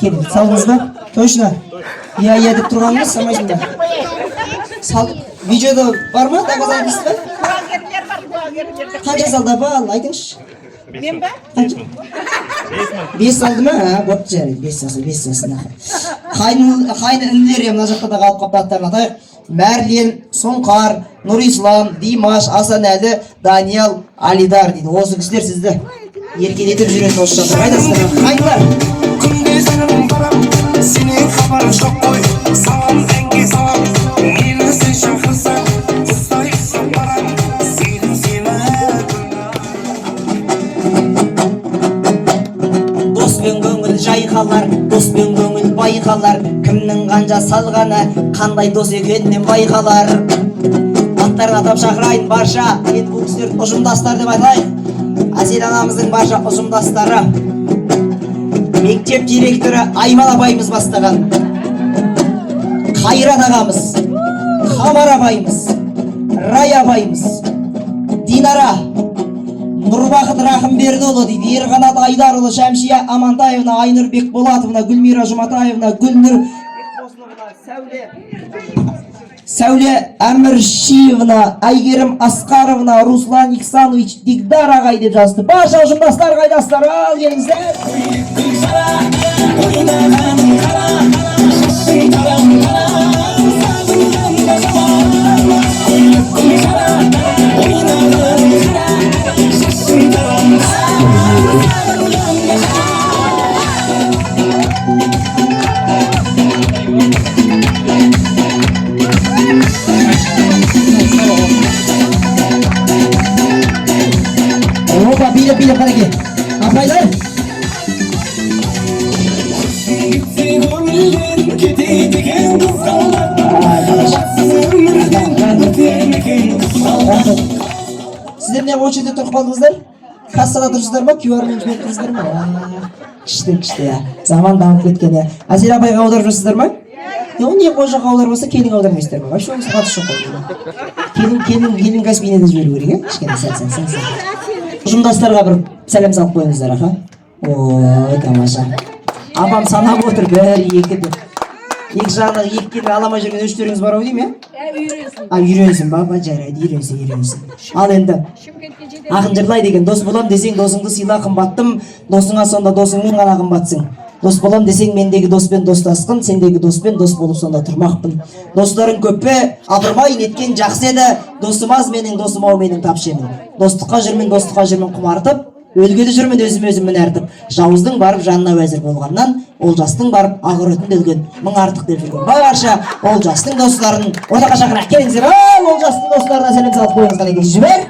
Келin, salınız mı? Точно. Ya деп тұрғаныңыз, самайсың ба? Видеода бар ма? Доказательств ба? Куәгерлер бар, куәгерлер. Қанша салды ба? Айтыңызшы. Мен ба? 5 салды ма? Бопты жарайды, 5 салсын. Қайны інілер мына жақта да қалып қапты аттарын атайық. Мәрлен, Сұңқар, Нұрислам, Димаш, Асанәлі, Даниял, Алидар дейді. Осы кісілер сізді еркелетіп жүретін осы жақта. Қайдасыздар? Қайдылар? Сенен хабарым жоқ қой, салам әнге салам. Мені сен шақырсаң, ұстайсың барам. Сені Доспен көңіл жайқалар, доспен көңіл байқалар. Кімнің қанша салғаны, қандай дос екенінен байқалар. Аттарын атап шақырайын барша, енді бұл кісілер ұжымдастар деп айтайық. Әсел анамыздың барша ұжымдастары. Мектеп директоры Айман абайымыз бастаған. Қайрат ағамыз, Қамар абайымыз, Рай абайымыз, Динара, Нұрбақыт Рахымбердіұлы дейді, Ерқанат Айдарұлы, Шәмшия Амантаевна, Айнұр Бекболатовна, Гүлмира Жұматаевна, Гүлнұр Сәуле Әміршиевна, Айгерім Асқаровна, Руслан Иксанович Дигдар ағай деп жазды. Барша ұжымдастар қайдасыздар, ал келіңіздер. Опа, билеп қанеке. Апайлар. Сіздер не очередьте тұрып қалдыңыздар? Кассада тұрсыздар ма? QR-мен жібердіңіздер ма? Күшті, я. Заман дамып кеткен, я. Әсел апайға аударып жүрсіздер ма? Не қой жаққа аударып болса, келін аудармайсыздар ма? Вообще онысы қатысы жоқ қой. Келін Каспийіне де жіберу керек, я? Кішкене сәл. Ұжымдастарға бір сәлем салып қойыңыздар, аха. Ой, тамаша. Апам санап отыр, бір, екі деп. Екі жағына екі келі аламай жүрген өштеріңіз бар ау дейм, е? Үйренсін, баба, жарайды, үйренсін. Ал енді, ақын жырлай деген, дос болам десең, досыңды сыйла қымбаттым, досыңа сонда досыңмен ғана қымбатсың. Дос болам десең, мендегі доспен достасқын, сендегі доспен дос болып сонда тұрмақпын. Достарың көп пе, абырмай неткен жақсы еді, досым аз менің, досым ау менің тапшемін. Достыққа жүрмін құмартып, өлгелі жүрмін өзім әртіп. Жауыздың барып жанына уәзір болғаннан, Олжастың барып ағыр өтінде өлген мың артық деп жүрген. Барша Олжастың достарын ортаға шақырайық, келіңіздер. Олжастың достарына сәлем салып қойыңыз қанеке, жібер.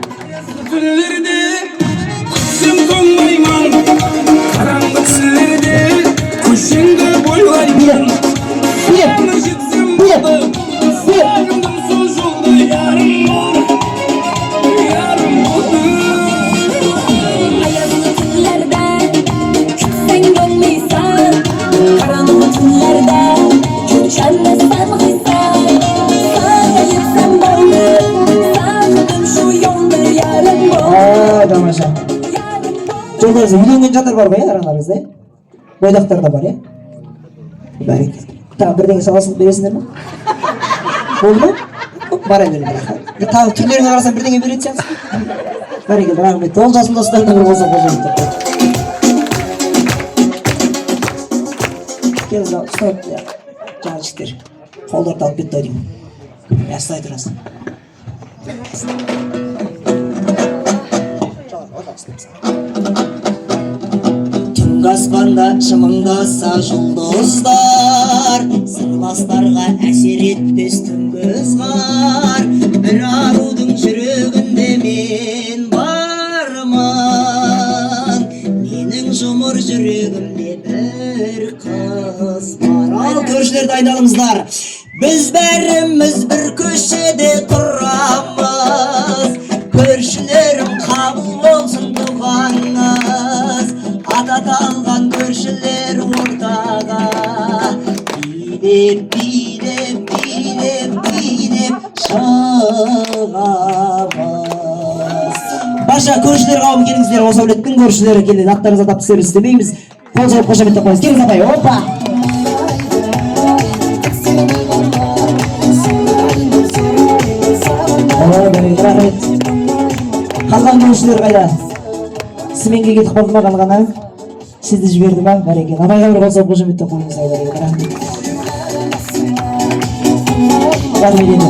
қараңғы түрлерде көшеңді бойлаймын. Сағындым сол жолды ярым болды. Аязды түнлерде күтсең болмайсан, қараңғы түнлерде жүршәнді сән қойсан. Сағайыпсам болды, сағындым шу жолды ярым болды. Тамаша. Жолдарыңызда үйленген жандар бар ғой, араларыңызда? Бойдақтар да бар, е? Бәрекелді. Тағы бірдеңе саласын бересіңдер ме? Болды ма? Бара беріңдер, аха. Тағы түрлеріңе қарасам бірдеңе беретін сияқтысың. Бәрекелді, рахмет. Олжастың достарына бір болса қожайын. Келіңіз, ұстап, жаңа жігіттер. Қолдарды алып кетті ау деймін. Ұстай тұрасың. Түнгі аспанда шымыңдаса жұлдыздар, сырластарға әсер етпес түнгі ызғар. Бір арудың жүрегінде мен бармын, менің жұмыр жүрегімде бір қыз бар. Ал көршілерді айдалыңыздар. Біз бәріміз бір көшеде тұрамыз, көршілерім қабыл болсын дұғаңыз. Ат аталған көршілер ортаға билеп шығамыз. Барша көршілер қауым келіңіздер, осы әулеттің көршілері келеді. Аттарыңызға тапты сервис істемейміз. Қол соғып қошеметтеп қойыңыз. Келіңіз апай. Опа! Рахмет. Қалған көршілер қайда? Сіменге кетіп қалды ма қалғаны? Сізді жіберді ма? Бәрекелді. Абайға бір қол соғып қошеметтеп қойыңыз. Рахмет.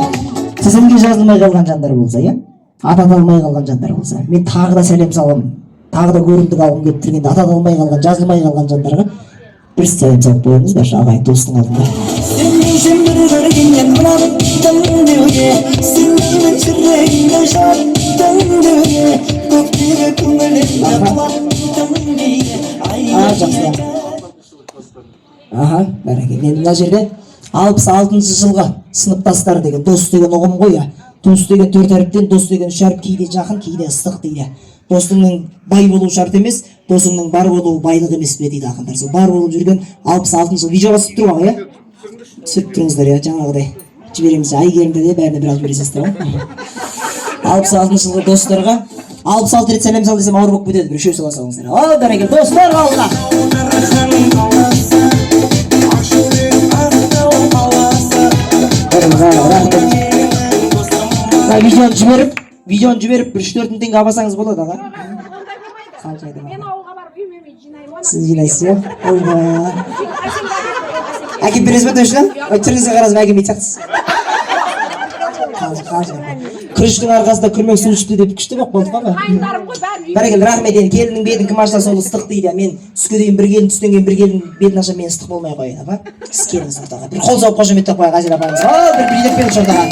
Тізімге жазылмай қалған жандар болса, иә? Ат аталмай қалған жандар болса, мен тағы да сәлем саламын. Тағы да көрімдік алғым келіп тұргенде ат аталмай қалған, жазылмай қалған жандарға бір сәлем салып қойыңыз, барша ағайын достың алдында. Сен бір көргеннен ұнаттым деуге, сенің жүрегіңді жаттым деуге, көктегі көңілімді қуаттым деуге. Жақсы. Аха, бәрекелді. Енді мына жерде 66 жылғы сыныптастар деген, дос деген ұғым ғой. Дос деген 4 әріптен, дос деген 3 әріп, кейде жақын, кейде ыстық дейді. Досыңның бай болу шарт емес, досыңның бар болуы байлық емес пе дейді ақындар. Сол бар болып жүрген 66 жыл видеоға түсіп тұр ғой, түсіп тұрыңыздар, жаңағыдай жібереміз. Айгерімді де бәріне біраз бересіздер. 66 жылғы достарға 66 рет сәлем сал десем ауыр болып кетеді, бір үшеу сала салыңыздар. Ал бәрекелді достар қауымға. Видеоны жіберіп, бір 3-4 теңге алсаңыз болады, аға. Мен ауылға барып үймеме жинаймын. Сіз жинайсыз, иә? Ойба. Әкеп бересіз бе төшілі? Түріңізге қарасым әкеп етсіз. Күріштің арқасында күрмек су ішіпті деп күшті боқ болды ма? Бәрекелді, рахмет. Енді келіннің бетін кім ашса сол ыстық дейді. Мен түске дейін бір келін, түстен кейін бір келін бетін ашса мен ыстық болмай қояды, апа. Сіз келіңіз ортаға. Бір қол соғып қошеметтеп қояйық Азира апамыз. Бір билеп беріңіз ортаға.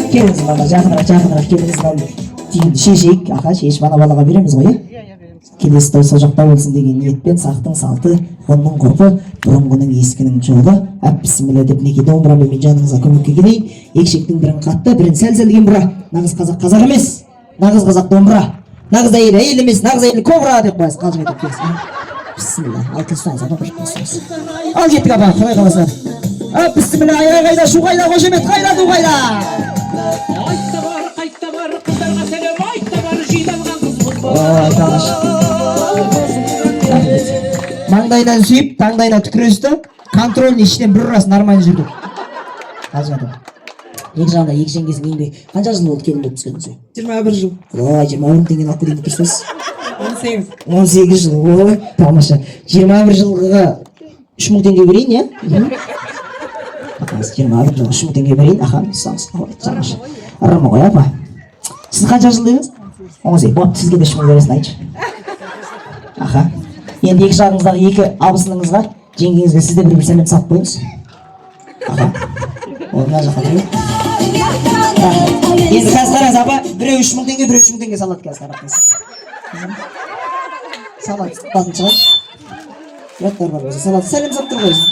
Келіңіз бала, жақынырақ келіңіз бала. Түйінді шешейік, аға шешіп ана балаға береміз ғой, келесі той сол жақта болсын деген ниетпен сақтың салты, ғұнның ғұрпы, бұрынғының ескінің жолы, әп-бісміллә деп неке домбырамен мен жаныңызға көмекке келейін. Екшектің бірін қатты, бірін сәл-сәл деген бұра. Нағыз қазақ қазақ емес, нағыз қазақ домбыра. Нағыз әйел әйел емес, нағыз әйел кобра деп қоясыз. Қалжың етіп келесіз. Бісміллә, ал кестіңіз, апа бір кестіңіз. Ал кеттік апа, құдай қаласа. Бісміллә, айғай қайда, шу қайда, қошемет қайда, ду қайда. Айтта бар, қыздарға сәлем, айтта бар, жиналған қыз бұл. Маңдайынан сүйіп, таңдайынан түкіресті, контрольный ішінен бір ұрасы нормально жүрді. Қалжыңады. Екі жағында, екі жеңгесінің еңбек. Қанша жыл болды келін болып түскеніңіз? 21 жыл. 21 теңгені алып берейін тұрсыз? 18 жыл, тамаша. 21 жылға 3000 теңге берейін, е? 21 жылға 3000 теңге берейін, аха, саңыз, тамаша. Ұрымы ғой, апа. Сіз қанша жыл деңіз? 18, болды, сізге де 3000 бересін айтшы. Аха. Енді екі жағыңыздағы екі абысыныңызға, жеңгеңізге сізде бір сәлем салып қойыңыз. Аха. Мына жаққа тұрайын. Енді қазір қараңыз, апа, біреу 3000 теңге, біреу 3000 теңге салады қазір қараңыз. Салады, басын шығар. Ұяттар бар болса, салады, сәлем салып тұр қойсын.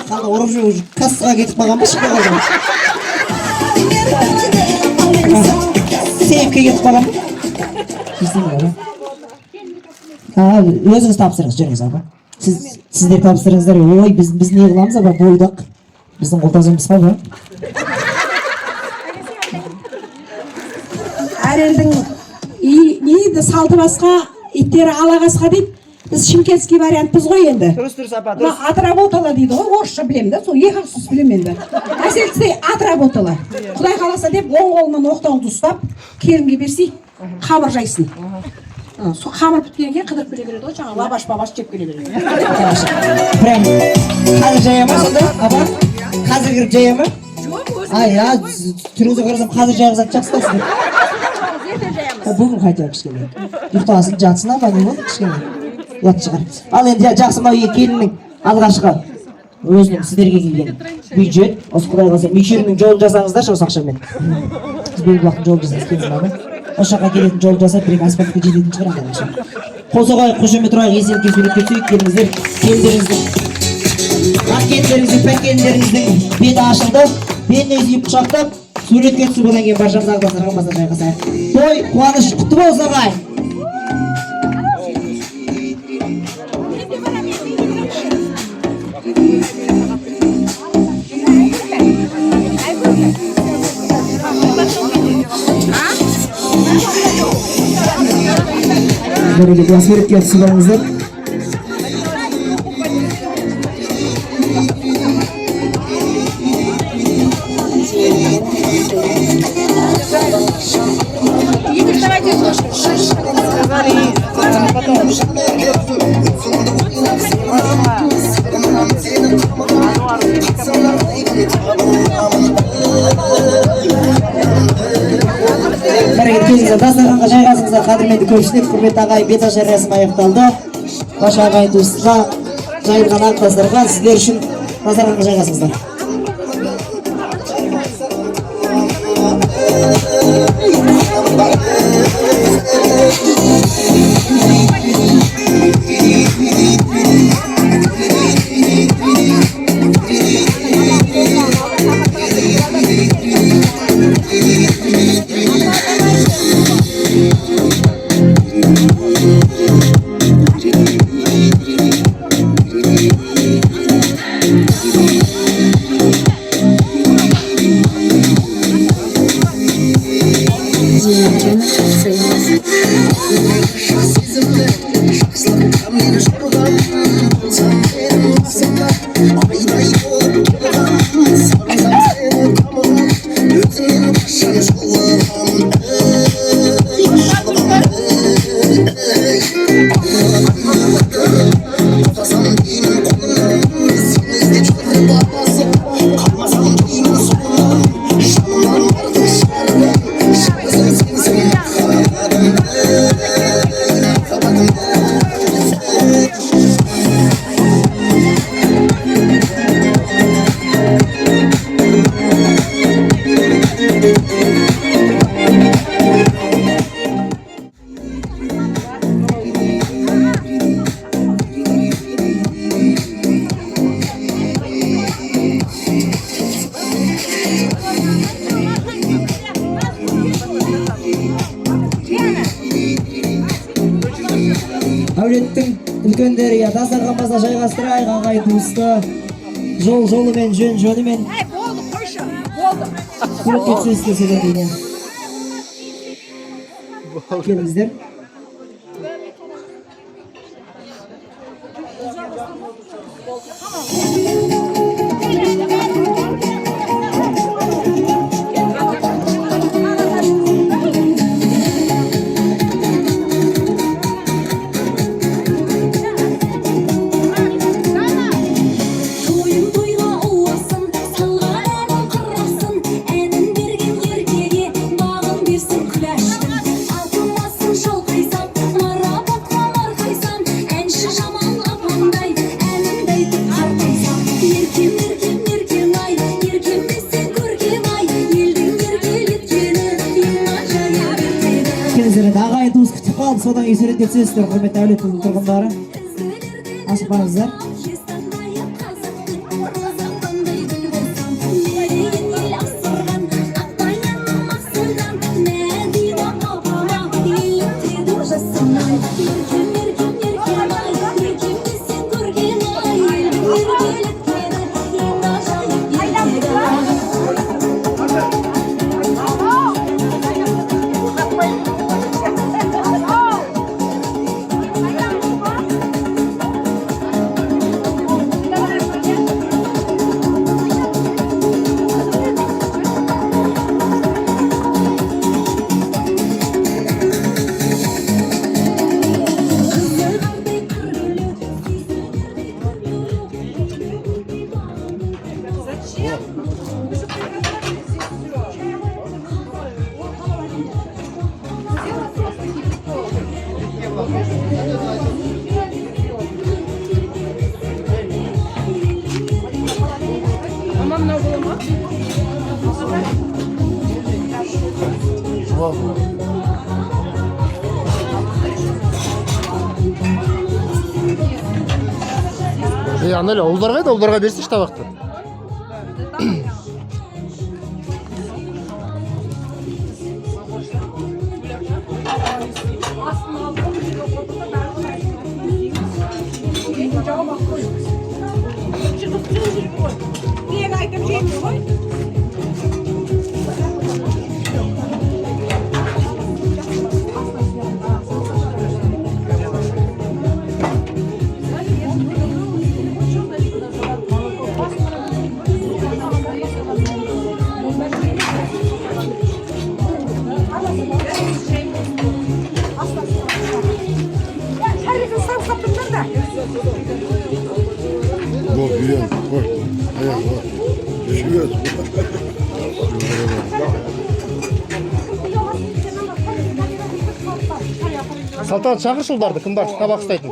Қалда ұрып жүр, кассаға кетіп қалған ба, шықпай қалған. Сейфке кетіп қалған ба? Өзіңіз тапсырыңыз, жүріңіз, апа. Сіздер тапсырыңыздар, ой, біз не қыламыз, апа, бойдақ. Біздің қолтазымыз ба, ба? Әр елдің иді салты басқа, иттері ала қасқа дейді. Біз шымкентский вариантпыз ғой енді. Дұрыс апа, Мына отработала дейді ғой, орысша білемін да, сол екі сөз білемін енді. Әсетсе отработала. Құдай қаласа деп оң қолынан оқтауды ұстап, келінге берсей, қамыр жайсын. Сол қамыр біткен кейін қыдырып келе береді ғой, жаңағы лабаш-бабаш жеп келе береді. Прям қазір жая ма сонда, апа? Қазір кіріп жая ма? Ай, түріңізді қарасам қазір жайғызады жақсыласың. Бүгін қайтар кішкене. Ұйықтасын, жатсын апа, не болды кішкене? Ят шығар. Ал енді жақсы ма келіннің алғашқы өзінің сіздерге келген бюджет, осы құдай қаласа мешірінің жолын жасаңыздаршы осы ақшамен. Біз белгі уақытын жол жасаңыз келсін аны. Осы жаққа келетін жол жасап, бір аспалтқа жететін шығар ақша. Қосоғай, қошеме тұрайық, еселікке сурет кетсейік, келіңіздер, келіндеріңіздің, ақкеліндеріңіздің, пәккеліндеріңіздің беті ашылды, бетін өзгіп құшақтап, суретке түсіп одан кейін баршамыз ағыласына қамбасына жайғасайық. Той, қуаныш, құтты болсын ағай! Бәрекелді, суретке түсіп алыңыздар. Дастарханға жайғасыңыздар, қадірменді көпшілік, құрметті ағай, беташар рәсімі аяқталды. Башы ағайын туысқа жайылған ақ дастархан, сіздер үшін дастарханға жайғасыңыздар. Әулеттің үлкендері, дастарханымызға жайғастырайық ағайын туысты. Жолымен, жөнімен. Болды, қойшы, болды. Суретке түсесіздер содан кейін. Келіңіздер. Ағайын туыс күтіп қалды, содан кейін суретке түсесіздер, құрметті әулеттің тұрғындары. Асықпаңыздар. Ана эле ұлдар қайда? Ұлдарға берсінші табақты. Bu büyüyor. Bak. Ayak var. Düşüyor. Салтанат шақыршы ұлдарды, кім бар? Табақ ұстайтын.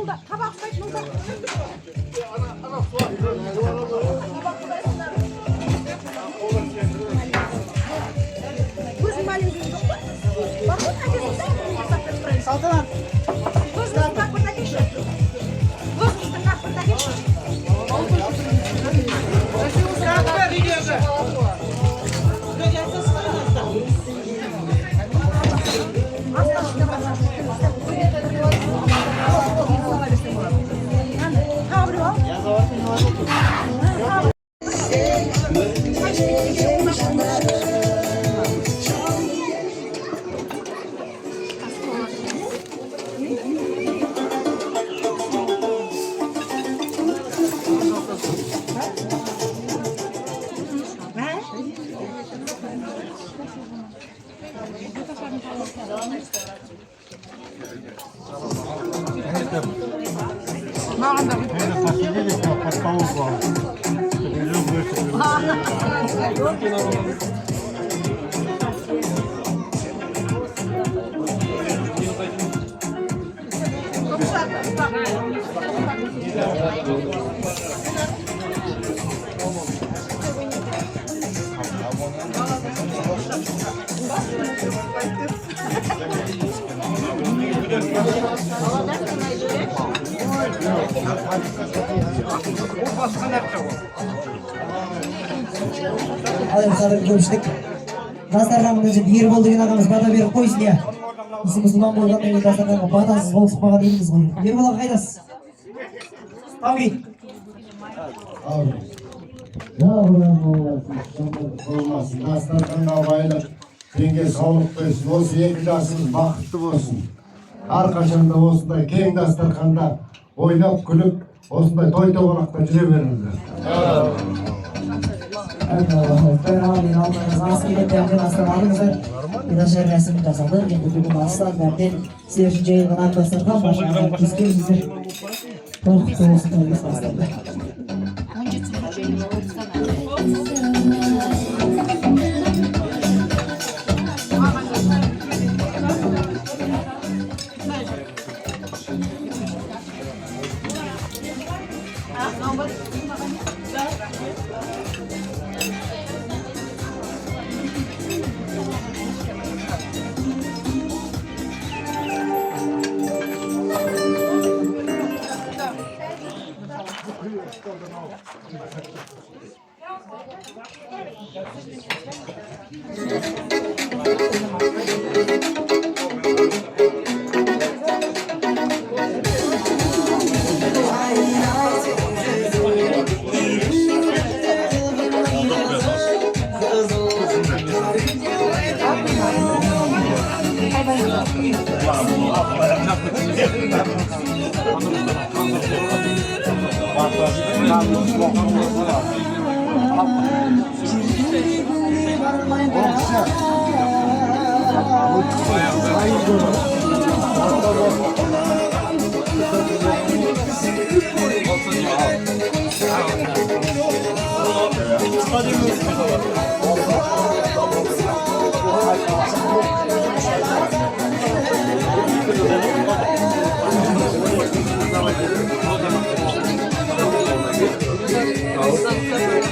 Алайым қазір көпшілік дастарханның өзі Ербол деген ағамыз бата беріп қойсын иә. Исі мұсылман болғаннан кейін дастарханға батасыз болыспаған дейміз ғой. Ербол аға қайдасыз? Тауи. Болмасын. Дастарханға байлық, денге саулық берсін. Осы екі жасыңыз бақытты болсын. Әрқашанда осындай кең дастарханда ойнап күліп, осындай той топырақта жүре беріңіздер. Даже рәсім жасалды, енді бүгін астан бәрден сіздер үшін жайылған дастархан башыңызға кескеніңіздер толықты осы тойымыз басталды. Thank you.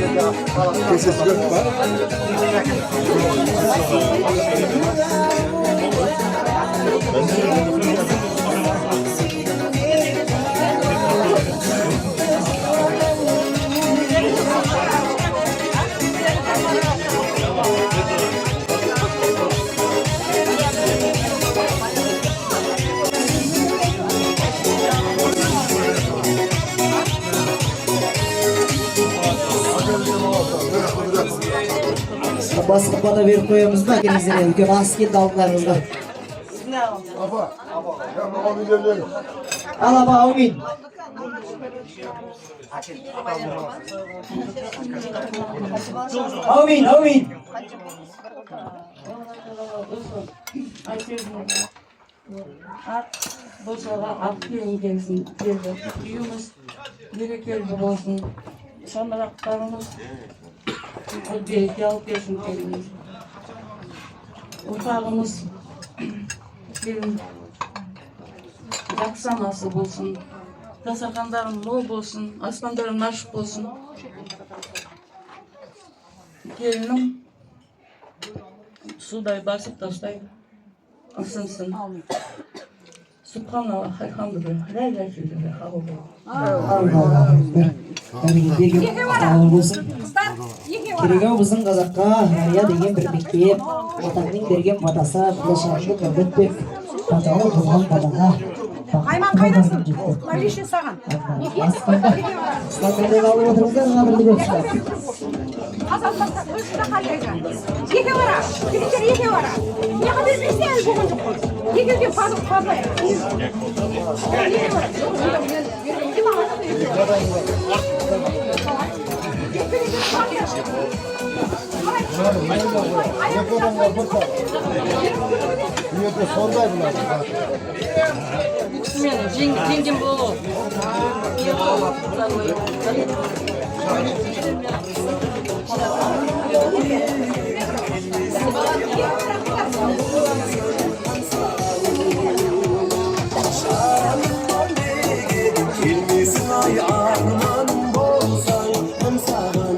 Басқы бана беріп қоямыз ба келіңіздер үлкен ас келді алдыларыңызға. Ал апа аумин. Аумин, аумин. Болсаға ақ келін келсін келді. Үйіміз берекелі болсын. Шаңырақтарымыз береке алып келсін келіңіз. Ұрпағымыз келін жақсы анасы болсын. Дастархандарың мол болсын, аспандарың ашық болсын. Келінім судай басып тастай ысынсын. Subhanallah, elhamdülillah, la ilahe illallah, Керек ау біздің қазаққа Мария деген бір мектеп, атаңның берген батаса, болашағыңды көргетпек, баталы болған балаға. Айман қайдасың? Лавище саған. Стакандан алып отырыңыздар, қадірлі көпшілер. Қазақтар өшті қайдайға. Еке бара, келіншер еке бара. Неға бермесе әлі болған жоқ қой. Екеуден фазлай. Жеңгем болу. Келмесін ай арманым болсаң аңсаған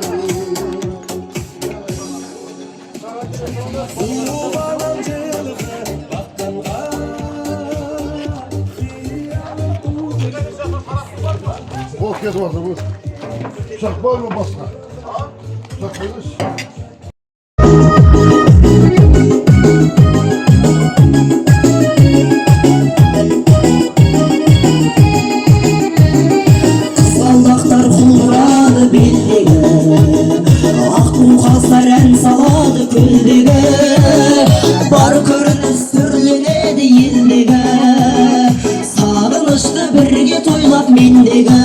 Ұлбаған жылғы бақтанға Ол кетіп жатыр, бұл. Шақпай ма басқа? Шақпайыз. Қызғалдақтар құлдырады белдегі, аққу қаздар ән салады көлдегі, бар көрініс түрленеді елдегі, сағынышты бірге тойлап мендегі.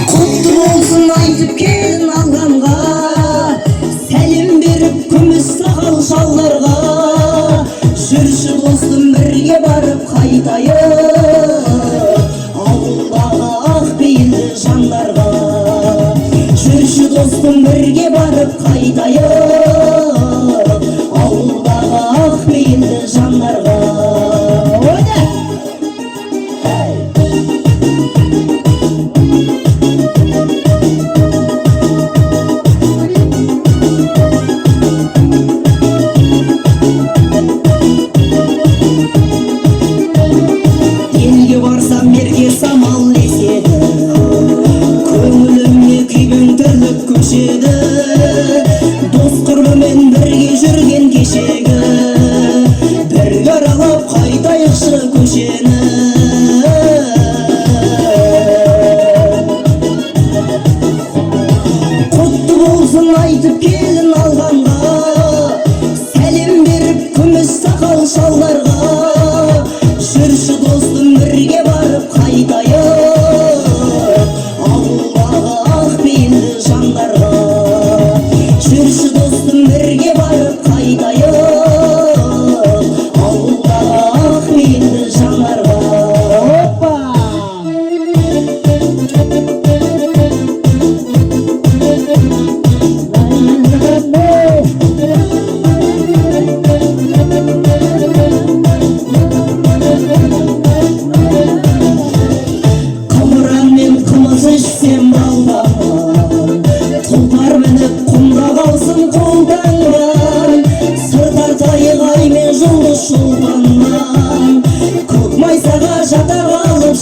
Құтты болсын айтып келін алғанға, сәлем беріп күміс сақал шалдарға, жүрші достым бірге барып қайтайын ауылдағы ақ пейілді жандарға.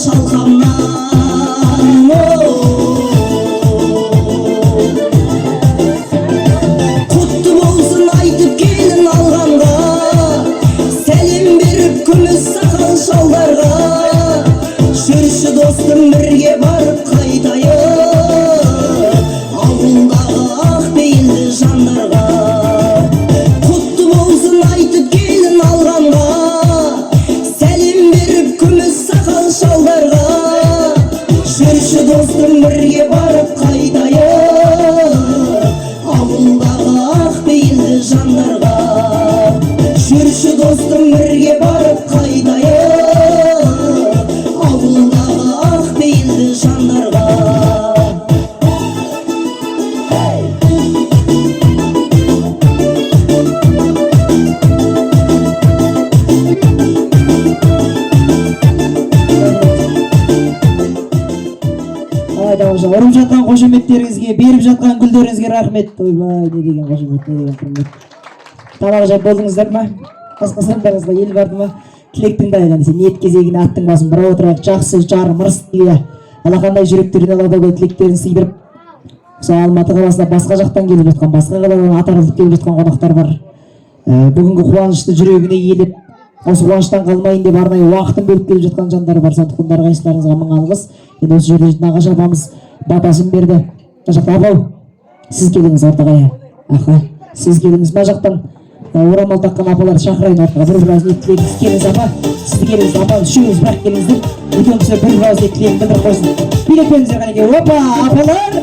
шалқамнан құтты болсын айтып келін алғанға сәлем беріп күміс сақал шалдарға жүрші достым бірге барып қайтайық ауылдағы ақ бейілді жандарға құтты болсын айтып келін алғанға сәлем беріп күміс сақал шалдарға жүрші достым бірге барып қайтайық ауылдағы ақ бейілді жандарға жүрші достым бірге барып қайтайық ауылдағы ақ бейілді жандарға ұрып жатқан қошеметтеріңізге, беріп жатқан гүлдеріңізге рахмет. Ойбай, не деген қошемет, не деген құрмет. Тамақ жеп болдыңыздар ма? Басқасаңдарыңызға ел барды ма? Тілек тыңдайық, ниет кезегіне аттың басын бұра отырайық. Жақсы, жарым, ырыс тілге. Алақандай жүректеріне алабай тілектерін сыйдырып. Осы Алматы қаласына басқа жақтан келіп жатқан, басқа қаладан атарылып келіп жатқан қонақтар бар. Бүгінгі қуанышты жүрегіне еліп, осы қуаныштан қалмайын деп арнайы уақытын бөліп келіп жатқан жандар бар. Сондықтан әрқайсыларыңызға мың алғыс. Енді осы жерде нағашы апамыз батасын берді. Мына жақта апау, сіз келіңіз ортаға. Аха, сіз келіңіз. Мына жақтан орамал таққан апаларды шақырайын ортаға. Бір-біраз ниет тілегіңіз келіңіз апа. Сіз келіңіз апа, үшеуіңіз бірақ келіңіздер. Үлкен кісілер бір-біраз ниет тілегін білдіріп қойсын. Билеп беріңіздер қанекей. Опа, апалар!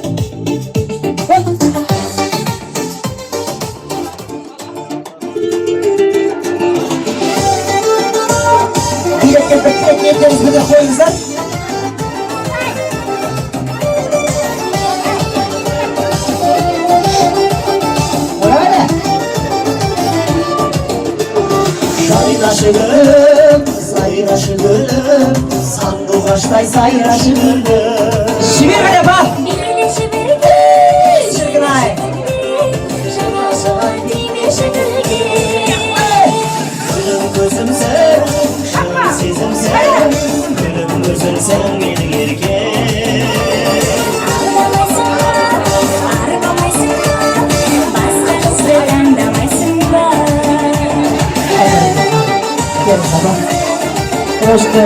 Билетке бір тілек ниеттеріңізді білдіріп қойыңыздар. Сайрашы гүлім, сандуғаштай сайрашы гүлім. Жібер қане ба? Билеші бірге, Шіргін ай. жанашыған демеші гүлге. Гүлім көзімсің, шын сезімсің, гүлім көзімсің менің еркем. Алдамайсың ба, арбамайсың ба, басқа қызды таңдамайсың ба. Осында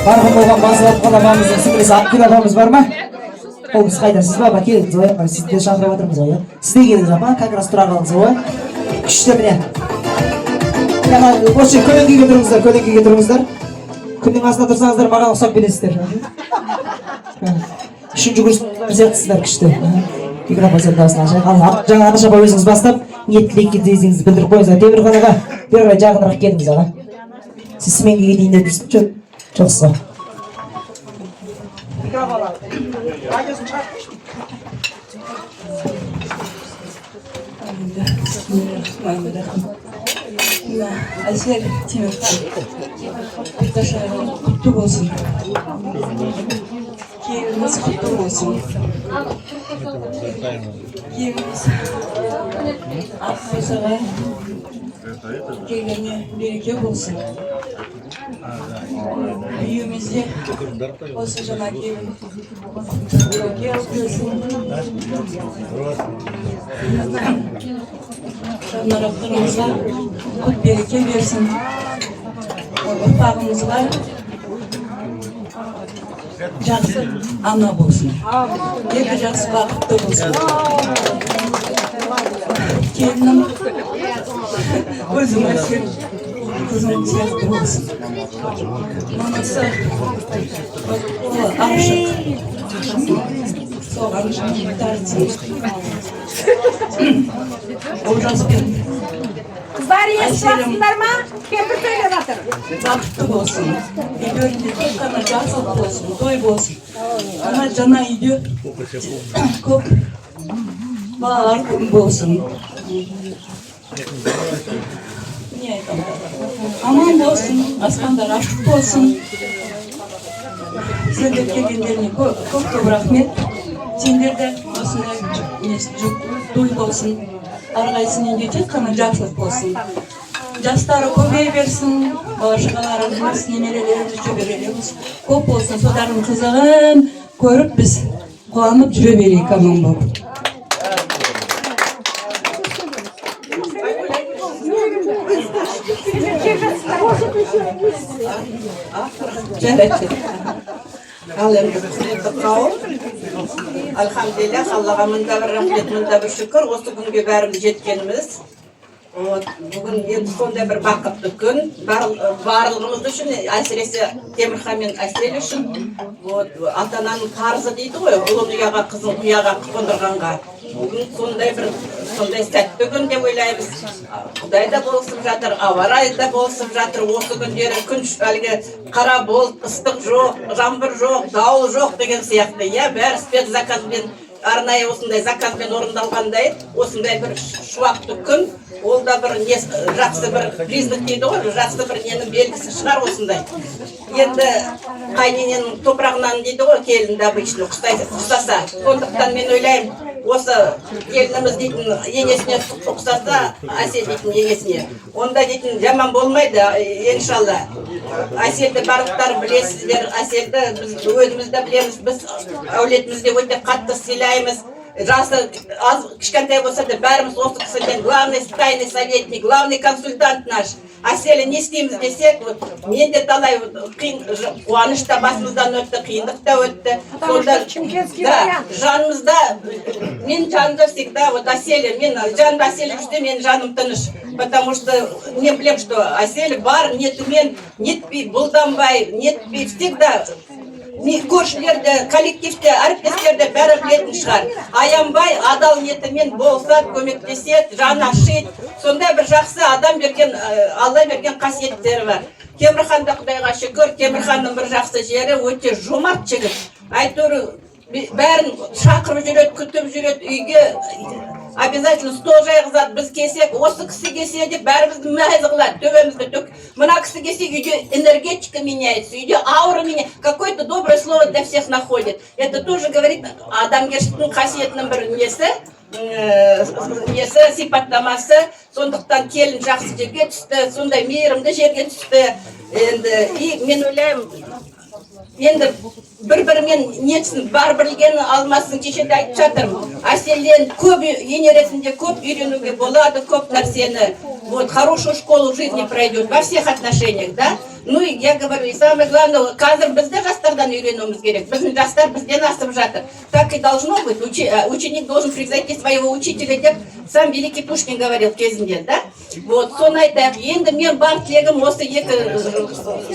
барғын болған басылап қаламамыздың сіңлісі Ақгүл апамыз бар ма? Ол кісі қайда? Сіз ба? Келіңіз ғой. Сізді шақырып отырмыз ғой. Сіз де келіңіз апа, как раз тұра қалыңыз ғой. Күшті міне. Осы көлеңкеге тұрыңыздар, көлеңкеге тұрыңыздар. Күннің астына тұрсаңыздар, маған ұқсап келесіздер. Үшінші курстағылар сияқтысыздар, күшті. Микрофон сен дауысын ашайық. Жаңа Аныш апа өзіңіз бастап, ниет тілегіңізді білдіріп қойыңыздар. Темірханаға бір қарай жақынырақ келіңіз аға. Сіз сменгеге дейін де жүрсін, жоқсыз ғой. Әсел Темірхан, Бекташайға құтты болсын. Келіңіз құтты болсын. Келіңіз Аққозыға келгеніне береке болсын. Үйімізде осы жаңа келін береке алып келсін. Жанарақтарымызға құт береке берсін. Ұрпағымызға жақсы ана болсын. Екі жақсы бақытты болсын. Келінім өзім әсел қызым сияқты болсын. Мамасы ашық. Соған тартсын. Олжаспен Қыздар естіп ма? Кемпір сөйлеп жатыр. бақытты болсын. Үйлерінде тек қана жақсылық болсын, той болсын. Ана жаңа үйде көп бар күн болсын. Не айтамын? Аман болсын, аспандар ашық болсын. Сендер келгендеріне көп рахмет. Сендер де осындай той болсын. Әрқайсының үйінде тек қана жақсылық болсын. жастары көбейе берсін, бала-шағаларымыз, немерелеріміз жібереліміз көп болсын. Солардың қызығын көріп біз қуанып жүре берейік, аман болып. Ал енді құрметті қауым, альхамдулилля, Аллаға мыңда бір рахмет, мыңда бір шүкір, осы күнге бәріміз жеткеніміз. Бүгін енді сондай бір бақытты күн, барлығымыз үшін, әсіресе Темірхан мен Әсел үшін, ата-ананың парызы дейді ғой, ұлын ұяға, қызын ұяға қондырғанға. Бүгін сондай сәтті күн деп ойлаймыз. Құдай да болысып жатыр, ауа райы да болысып жатыр. Осы күндері күн әлгі қара бұлт, ыстық жоқ, жаңбыр жоқ, дауыл жоқ деген сияқты. Иә, бәрі спецзаказбен, арнайы осындай заказбен орындалғандай, осындай бір шуақты күн, ол да бір жақсы бір признак дейді ғой, жақсы бір ненің белгісі шығар осындай. Енді қайнененің топырағынан дейді ғой, келінді обычно ұқсаса. Сондықтан мен ойлаймын, осы келініміз дейтін енесіне ұқсаса, Әсел дейтін енесіне. Онда дейтін жаман болмайды, иншалла. Әселді барлықтар білесіздер, Әселді біз өзімізді білеміз, біз әулетімізде өте қатты сыйлаймыз. Жасы аз кішкентай болса да бәріміз осы кісіден главный тайный советник, главный консультант наш. Әселі не істейміз десек, мен де талай қуаныш та басымыздан өтті, қиындық та өтті. Сонда жанымызда, мен жанымда всегда, вот Әселі, мен жанымда Әселі жүрсе, мен жаным тыныш. Потому что мен білем, что Әселі бар, нетімен, нетпей, бұлданбай, нетпей, всегда көршілерді, коллективте, әріптестерді бәрі білетін шығар. Аянбай, адал ниетімен болса, көмектеседі, жаны ашиды. Сондай бір жақсы адам берген, Алла берген қасиеттері бар. Темірханда Құдайға шүкір, Темірханның бір жақсы жері өте жомарт жігіт. Әйтеуір бәрін шақырып жүреді, күтіп жүреді, үйге обязательно стол жайғызады. Біз келсек, осы кісі келсе деп бәрімізді мәз қылады, төбемізді төк. Мына кісі келсе, үйде энергетика меняется, үйде аура меняется, какое-то доброе слово для всех находит. Это тоже говорит адамгершіліктің қасиетінің бір несі, сипаттамасы. Сондықтан келін жақсы жерге түсті, сондай мейірімді жерге түсті. И мен ойлаймын, енді бір-бірімен нетсін, бар білгені алмасын, кешеде айтып жатырмын. Әселден көп, енересінде көп үйренуге болады, көп нәрсені. Вот, хорошую школу в жизни пройдет во всех отношениях, да? Ну и я говорю, и самое главное, қазір бізді жастардан үйренуіміз керек. Біздің жастар бізден асып жатыр. Так и должно быть. Ученик должен превзойти своего учителя, деп сам великий Пушкин говорил кезінде, да? Вот, соны айтайық. Енді мен бар тілегім осы екі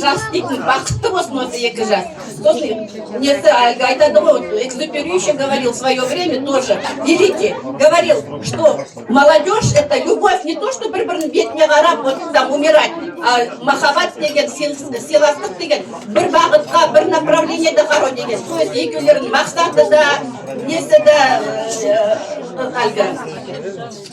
жас дейтін, бақытты болсын осы екі жас. Сосын несі айтады ғой, Экзюпери еще говорил в свое время тоже, великий, говорил, что молодежь это любовь, не то, что бір-бірінің бетіне қарап, вот там умирать, а махаббат деген, сыйластық деген, бір бағытқа, бір направлениеде қарау деген. То есть екеулерінің мақсаты да, несі да,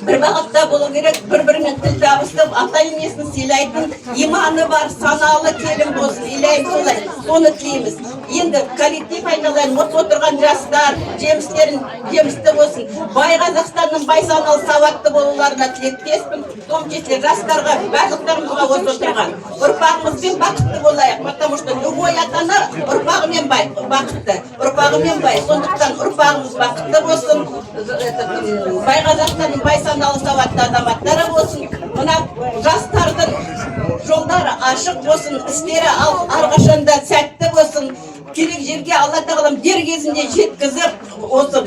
бір бағытта болу керек, бір-бірімен тіл табысып, ата-енесін сыйлайтын, иманы бар, саналы келін болсын, илайым солай, соны тілейміз. Енді коллектив айналайын, осы отырған жастар, жемісті болсын. Бай Қазақстанның бай саналы сауатты болуларына тілектеспін, в том числе жастарға, барлықтарымызға осы отырған. Ұрпағымызбен бақытты болайық, потому что любой ата-ана ұрпағымен бақытты, ұрпағымен бай. Сондықтан ұрпағымыз бақытты болсын, бай Қазақстанның бай саналы сауатты азаматтары болсын. Мына жастардың жолдары ашық болсын, істері әрқашанда сәтті болсын. Керек жерге Алла тағалам дер кезінде жеткізіп, осы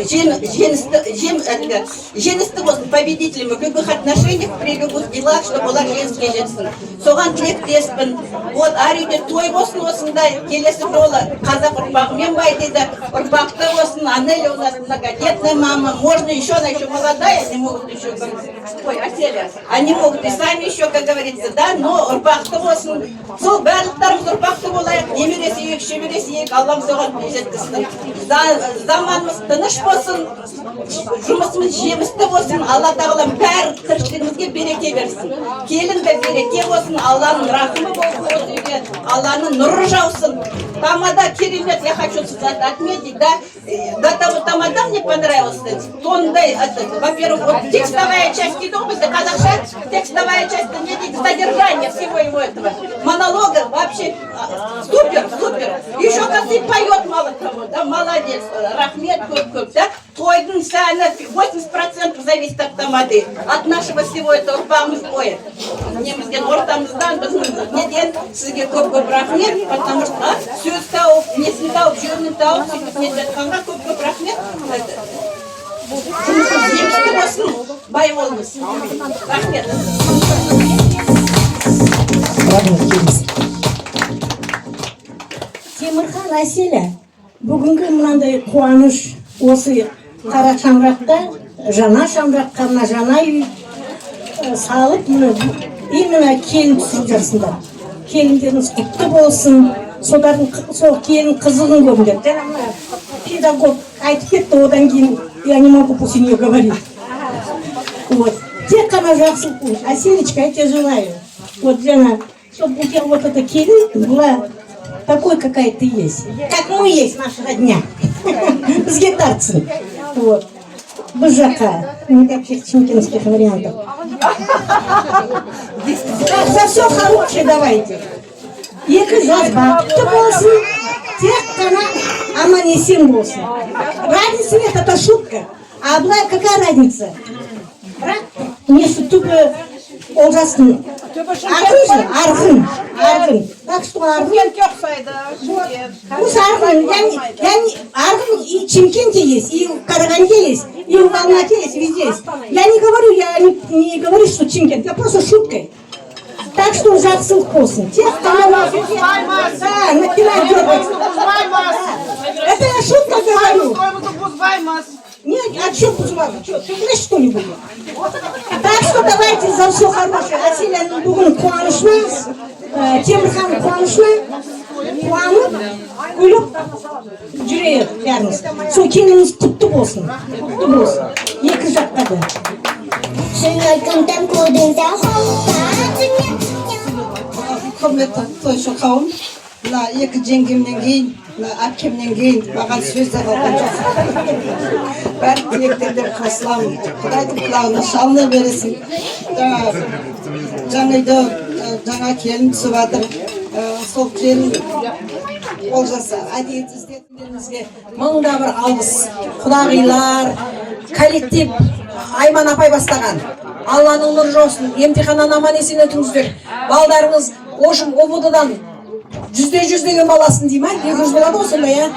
жеңісті болсын, победителями в любых отношениях, при любых делах, чтобы олар жеңіске жетсін. Соған тілектеспін. Вот әр үйде той болсын осындай, келесі жолы қазақ ұрпағымен бай дейді, ұрпақты болсын. Анеля у нас многодетная мама, можно еще, она еще молодая, они могут еще, ой, Аселя, они могут и сами еще, как говорится, да, но ұрпақты болсын. Сол барлықтарымыз ұрпақты болайық, немересейік, шөбересейік, Аллам соған жеткізсін. Заманымыз тыныш болсын, жұмысымыз жемісті болсын, Алла тағалам бәр тіршілігімізге береке берсін. Келін де береке болсын, Алланың рахымы болсын осы үйге, Алланың нұры жаусын. Тамада керемет, я хочу отметить, да, до того тамада мне понравилось. Тондай, во-первых, вот текстовая часть недобрости, казахша, текстовая часть, содержание всего его этого монолога вообще супер, супер. Еще как ты поет мало кого, да, молодец, рахмет, көп, да. Тойдың сәні 80% зависит от тамады, от нашего всего этого ұрпағымыз қойы. Немізден ортамыздан, біздің неден сізге көп рахмет, потому что сөз тауып, несін тауып, жөнін тауып, сөйтіп не жатқанға көп рахмет. Жұмысымыз жемісті болсын, бай болыңыз. Рахмет. Темірхан Әселя, бүгінгі мынандай қуаныш осы қара шаңырақта, жаңа шаңыраққа, мына жаңа үй салып, именно келін түсіріп жатсыңдар. Келіндеріңіз құтты болсын, сол келін қызығын көріңдер. Жаңа мына педагог айтып кетті, одан кейін я не могу после нее говорить. Вот. Тек қана жақсылық. Әселечка, я тебе желаю. Вот жаңа, чтобы у тебя вот эта келін была такой, какая ты есть. Как мы есть, наша родня. С гитарцем. Вот. Быжака. Никаких чемкинских вариантов. Так, за все хорошее давайте. Екі жаз бақытты болсын. Тек қана аман-есен болсын. Разница нет, это шутка. А былай какая разница? Несі түбі олжасын. Арғын. Так что арғын. Пусть арғын. Арғын и в Чимкенте есть, и в Караганде есть, и в Алмате есть, везде есть. Я не говорю, что Чимкент, я просто шуткой. Так что жақсылық болсын. Тех, кому да, начинай дергать. Это я шутка говорю. Нет, а что бузбаймас? Ты знаешь что-нибудь? Так что давайте за все хорошее. Әселяның бүгін қуанышына, Темірхан қуанышына, қуанып, күліп жүрейік бәріміз. Сол келініміз құтты болсын. Құтты болсын. Екі жақта да. Құрметті тойшы қауым, мына екі жеңгемнен кейін, мына әпкемнен кейін маған сөз де қалған жоқ. Бәрі тілектерден қосыламын. Құдайдың құлағына шалына бересің. Жаңа үйде жаңа келін түсіп жатыр. Сол келін олжасы әдейет іздетіндеріңізге мыңда бір алғыс. Құдағилар, коллектив, Айман апай бастаған. Алланың нұры жоқсын, емтиханнан аман-есен өтіңіздер. Балдарыңыз ошым ОБД-дан 100 деген баласын дейма, 200 болады ғой сонда, я.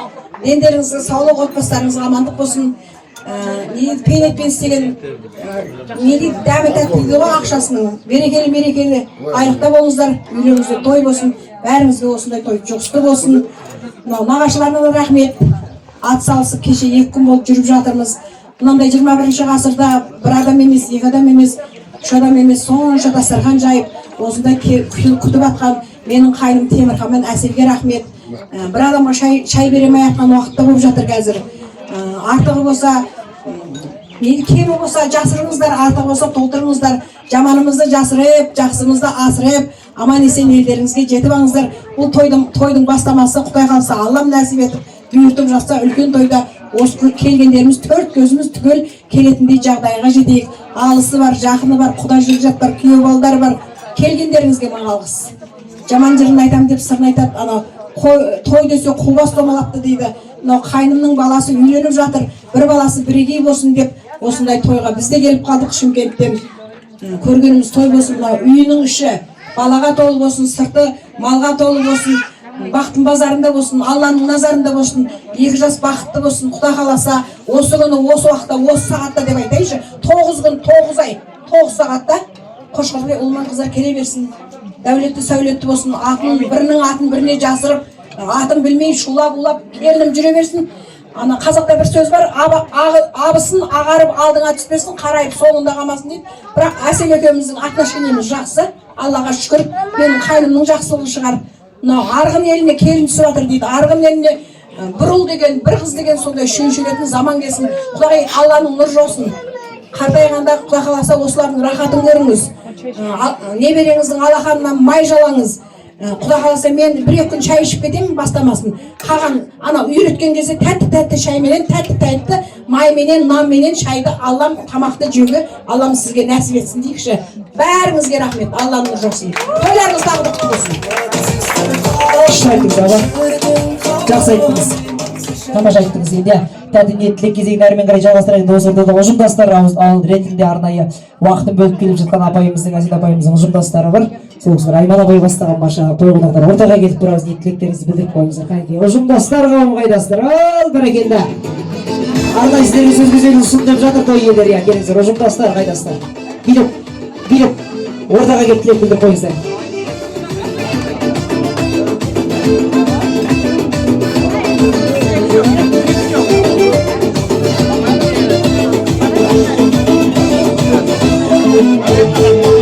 Дендеріңізге саулық, отбасыларыңызға амандық болсын. Пейнетпен істеген дәмі тәтті дейді ғой ақшасының. Берекелі, айлықта болыңыздар, үйлеріңізде той болсын, бәріңізге осындай той жұғысты болсын. Нағашыларына да рахмет. Ат салысып кеше 2 күн болып жүріп жатырмыз. Мынандай 21 ғасырда бір адам емес, 2 адам емес, 3 адам емес, сонша дастархан жайып, осындай күтіп атқан менің қайным Темірхан мен Әселге рахмет. Бір адамға шай беремей атқан уақытта болып жатыр қазір. Артығы болса, кемі болса жасырыңыздар, артығы болса толтырыңыздар. Жаманымызды жасырып, жақсымызды асырып, аман-есен елдеріңізге жетіп алыңыздар. Бұл тойдың бастамасы Құдай қаласа Аллам нәсіп етіп, бұйыртып жатса үлкен тойда осы келгендеріміз 4 көзіміз түгел келетіндей жағдайға жетейік. Алысы бар, жақыны бар, құда жігіт бар, күйеу балдар бар. Келгендеріңізге мың алғыс. Жаман жерін айтам деп сырын айтады. Ана той десе қубас домалапты дейді. Мынау қайнымның баласы үйленіп жатыр. Бір баласы бірегей болсын деп осындай тойға біз де келіп қалдық Шымкенттен. Көргеніміз той болсын, мынау үйінің іші балаға толы болсын, сырты малға толы болсын. Бақтың базарында болсын, Алланың назарында болсын, 2 жас бақытты болсын, Құда қаласа, осы күні, осы уақытта, осы сағатта деп айтайыншы, 9 күн, 9 ай, 9 сағатта Қошқарбай ұлман қыздар келе берсін, дәулетті сәулетті болсын, бірінің атын біріне жасырып, атын білмей шулап-улап келініп жүре берсін. Ана қазақта бір сөз бар, абысын ағарып алдыңа түспесін, қарайып соңында қалмасын дейді. Бірақ Әсел екеуміздің атнашкенеміз жақсы, Аллаға шүкір, менің қайнымның жақсылығы шығар. Арғын еліне келін түсіп жатыр дейді. Арғын еліне бір ұл деген, бір қыз деген сондай шүйіншелетін заман келсін. Құдай Алланың нұр жоқсын. Қартайғанда Құдай қаласа осылардың рахатын көріңіз. Небереңіздің алақанынан май жалаңыз. Құда қаласа мен 1-2 күн шай ішіп кетемін бастамасын. Қаған ана үйреткен кезде тәтті шайменен, тәтті майменен, нанменен шайды Аллам тамақты жеуге Аллам сізге нәсіп етсін дейікші. Бәріңізге рахмет. Аллам нұр жоқсын. Тойларыңыз тағы да құтты болсын. Жақсы айттыңыз. Тамаша айттыңыз. Енді тәтті ниеттілік кезегін әрмен қарай жалғастырайын. Осы орында ұжымдастар ретінде арнайы уақытын бөліп келіп жатқан апайымыздың, Әсет апайымыздың ұжымдастары бар. Сол кісілер Айман апай бастаған барша той қонақтар ортаға келіп біраз ниеттіліктеріңізді білдіріп қойыңыздар. Қанекей ұжымдастар қауым қайдасыздар? Ал бәрекелді. Арнайы сіздерге сөз кезегін ұсынып жатыр той иелері. Келіңіздер, ұжымдастар қайдасыздар? Билеп ортаға келіп тілек білдіріп қойыңыздар.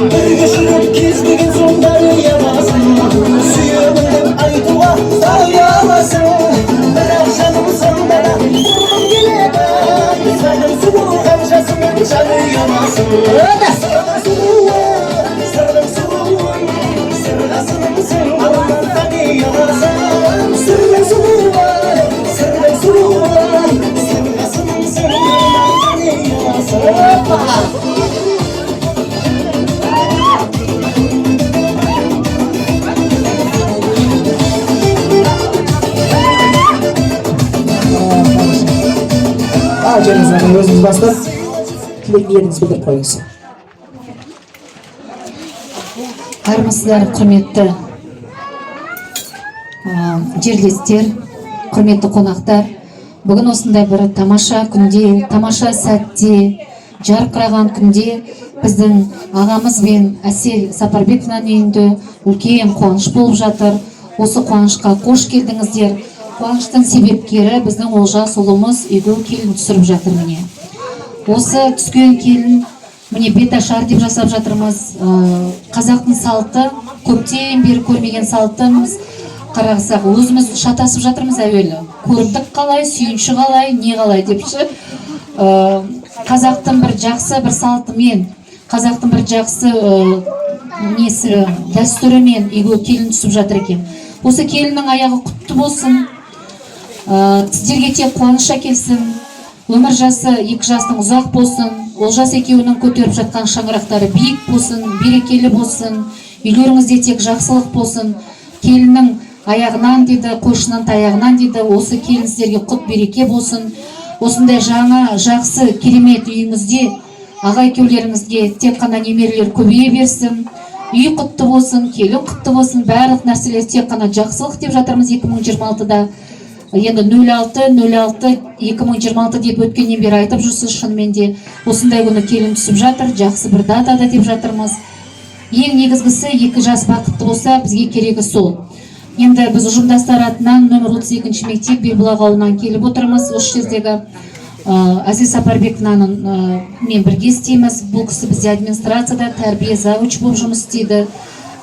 Бірге жүріп кезбеген соңдар ұямасын, сүйемін деп айтуға ұяласың. Бірақ жаным сонда да бұрғым келеді, сырдың сұлу қаншасымен жан ұямасын. Сырдың сұлуын, сырғасынымсың, алман қане ұямасын. Сырдың сұлуын, сырғасынымсың, алман қане ұямасын. Ал жеріңізден өзіңіз бастап, тілек ниетіңізді білдіріп қойыңыз. Армысыздар, құрметті жерлестер, құрметті қонақтар. Бүгін осындай бір тамаша күнде, тамаша сәтте, жарқыраған күнде біздің ағамыз бен Әсел Сапарбекованың үйінде үлкен қуаныш болып жатыр. Осы қуанышқа қош келдіңіздер. Қуаныштың себепкері біздің Олжас ұлымыз үйге келін түсіріп жатыр міне. Осы түскен келін міне беташар деп жасап жатырмыз. Қазақтың салты, көптен бері көрмеген салтымыз. Қарасақ, өзіміз шатасып жатырмыз әуелі. Көрдік қалай, сүйінші қалай, не қалай депші. Қазақтың бір жақсы бір салтымен, қазақтың бір жақсы дәстүрімен үйге келін түсіп жатыр екен. Осы келіннің аяғы құтты болсын. Сіздерге тек қуаныш әкелсін, өмір жасы 2 жастың ұзақ болсын, Олжас екеуінің көтеріп жатқан шаңырақтары биік болсын, берекелі болсын, үйлеріңізде тек жақсылық болсын. Келіннің аяғынан деді, қойшының таяғынан деді, осы келін сіздерге құт береке болсын. Осындай жаңа жақсы керемет үйіңізде аға екеулеріңізге тек қана немерелер көбейе берсін. Үй құтты болсын, келін құтты болсын, барлық нәрселер тек қана жақсылық деп жатырмыз 2026-да. Енді 06-06-2026 деп өткеннен бері айтып жүрсіз, шынымен де осындай күні келін түсіп жатыр, жақсы бір датада деп жатырмыз. Ең негізгісі 2 жас бақытты болса, бізге керегі сол. Енді біз ұжымдастар атынан нөмір 32 мектеп Белбұлақ ауылынан келіп отырмыз. Осы жердегі Әсел Сапарбекованың мен бірге істейміз. Бұл кісі бізде администрацияда тәрбие завуч болып жұмыс істейді.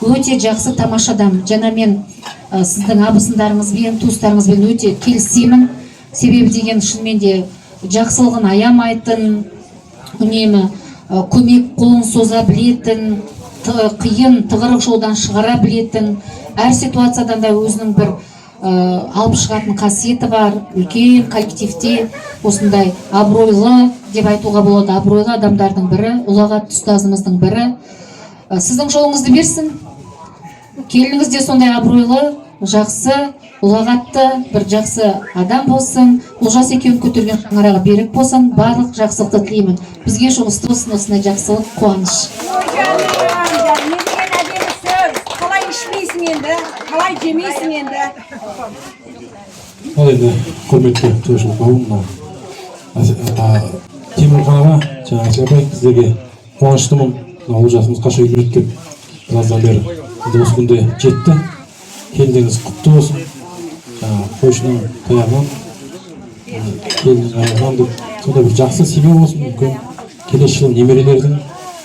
Өте жақсы тамаша адам. Жаңа мен сіздің абысындарыңызбен, туыстарыңызбен өте келісемін. Себебі деген шынымен де жақсылығын аямайтын, үнемі көмек қолын соза білетін, қиын тығырық жолдан шығара білетін, әр ситуациядан да өзінің бір алып шығатын қасиеті бар. Үлкен коллективте осындай абыройлы деп айтуға болады, абыройлы адамдардың бірі, ұлағатты ұстазымыздың бірі. Сіздің жолыңызды берсін. Келініңіз де сондай абыройлы, жақсы, ұлағатты бір жақсы адам болсын. Олжас екеуін көтерген шаңырағы берік болсын. Барлық жақсылықты тілеймін. Бізге жұмысты болсын осындай жақсылық, қуаныш. Қалай ішмейсің енді, қалай жемейсің енді. Ал енді құрметті тойшыл қауым, Темірханаға жаңа Әсел апай біздерге қуаныштымын. Олжасымыз қаша үйленеді деп біраздан бері осы күнде жетті. Келіндеріңіз құтты болсын. Қойшының таяғынан, келіннің аяғынан деп сондай бір жақсы семья болсын. Мүмкін келесі жылы немерелердің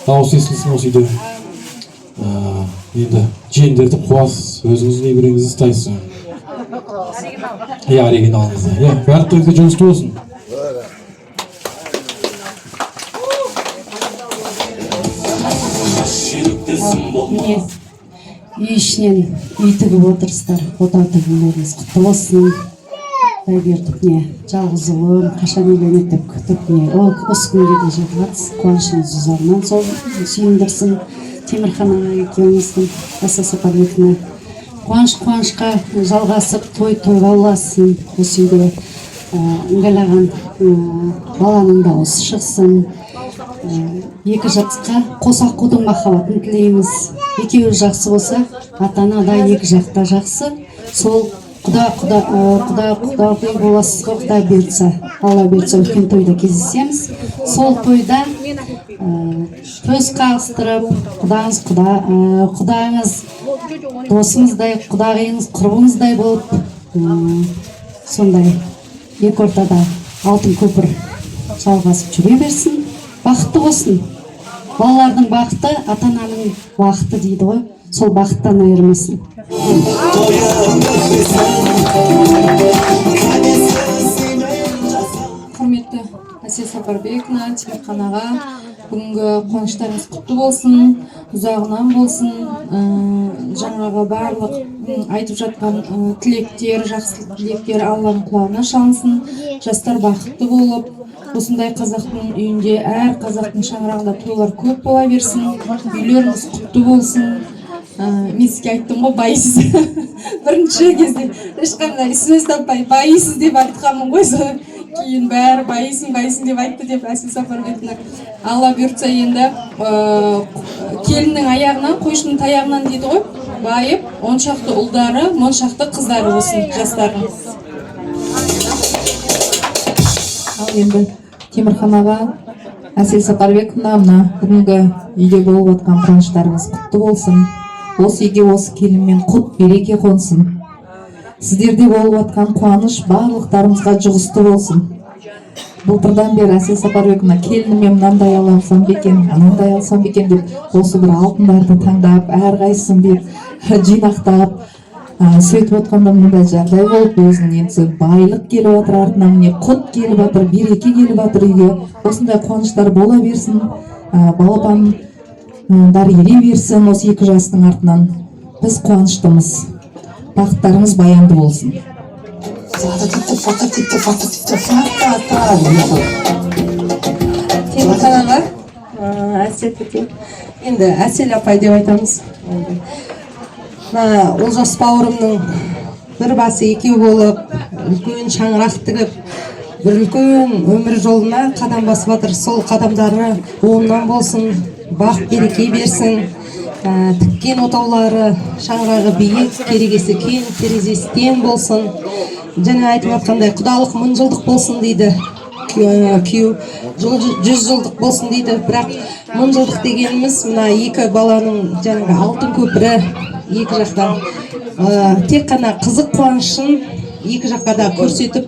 дауысы естілсін осы үйде. Енді жиендерді қуасыз, өзіңіздің немереңізді ұстайсыз. Оригиналыңызды. Барлық тойыңызда жұмысты болсын. үй ішінен үй тігіп отырсыздар. Отау тігулеріңіз құтты болсын. Құдай не жалғыз ұлым қашан үйленеді деп күтіп не осы күнге де жетіп қуанышыңыз зорынан сол сүйіндірсін. Темірхан аға екеуміздің аса сапарбекіне қуанышқа жалғасып той-тойға ұласын. Осы үйде ыңғайлаған баланың дауысы шықсын. Екі жаққа қосақ қудың махаббатын тілейміз. Екеуі жақсы болса, ата-ана да екі жақта жақсы. Сол құда боласыз ғой, Құда берді, Алла берді, үлкен тойда кездесеміз. Сол тойда төс қағыстырып, құдаңыз досыңыздай, құдағиыңыз, құрбыңыздай болып, сондай екі ортада алтын көпір жалғасып жүре берсін. Бақытты болсын. Балалардың бақыты, ата-ананың бақыты дейді ғой. Сол бақыттан айырмасын. Құрметті Әсел Сапарбековна, Темірхан аға, бүгінгі қуаныштарыңыз құтты болсын, ұзағынан болсын. Жаңағы барлық айтып жатқан тілектер, жақсы тілектер Алланың құлағына шалынсын. Жастар бақытты болып, осындай қазақтың үйінде, әр қазақтың шаңырағында тойлар көп бола берсін. Үйлеріңіз құтты болсын. Мен сізге айттым ғой, байсыз. Бірінші кезде ешқандай сөз таппай байсыз деп айтқанмын ғой. Кейін бәрі байсың деп айтты деп Әсел Сапарбековна. Алла бұйыртса енді келіннің аяғынан, қойшының таяғынан дейді ғой, байып, оншақты ұлдары, моншақты қыздары болсын жастардың. Ал енді Темірхан аға, Әсел Сапарбековна, мына бүгінгі үйде болып отқан қуаныштарыңыз құтты болсын. Осы үйге осы келінмен құт береке қонсын. Сіздерде болып отқан қуаныш барлықтарымызға жұғысты болсын. Былтырдан бері Әсел Сапарбековна келініме мынандай алсам бекен, анандай алсам бекен деп, осы бір алтындарды таңдап, әрқайсысын деп жинақтап, сөйтіп отқанда мындай жағдай болып, өзінің енді байлық келіп жатыр, артынан міне құт келіп жатыр, береке келіп жатыр үйге. Осындай қуаныштар бола берсін, балапандар ере берсін осы екі жастың артынан. Біз қуаныштымыз. Бақыттарыңыз баянды болсын. Темірхан аға, енді Әсел апай деп айтамыз. Олжас бауырымның бір басы екеу болып, үлкен шаңырақ тігіп, бір үлкен өмір жолына қадам басып жатыр. Сол қадамдары оңынан болсын, бақ береке берсін. Тіккен отаулары шаңырағы биік, керегесі кең, терезесі тең болсын. Жаңа айтып жатқандай, құдалық 1000 жылдық болсын дейді. Күйеу 100 жылдық болсын дейді. Бірақ 1000 жылдық дегеніміз мына екі баланың жаңағы алтын көпірі екі жақтан тек қана қызық қуанышын екі жаққа да көрсетіп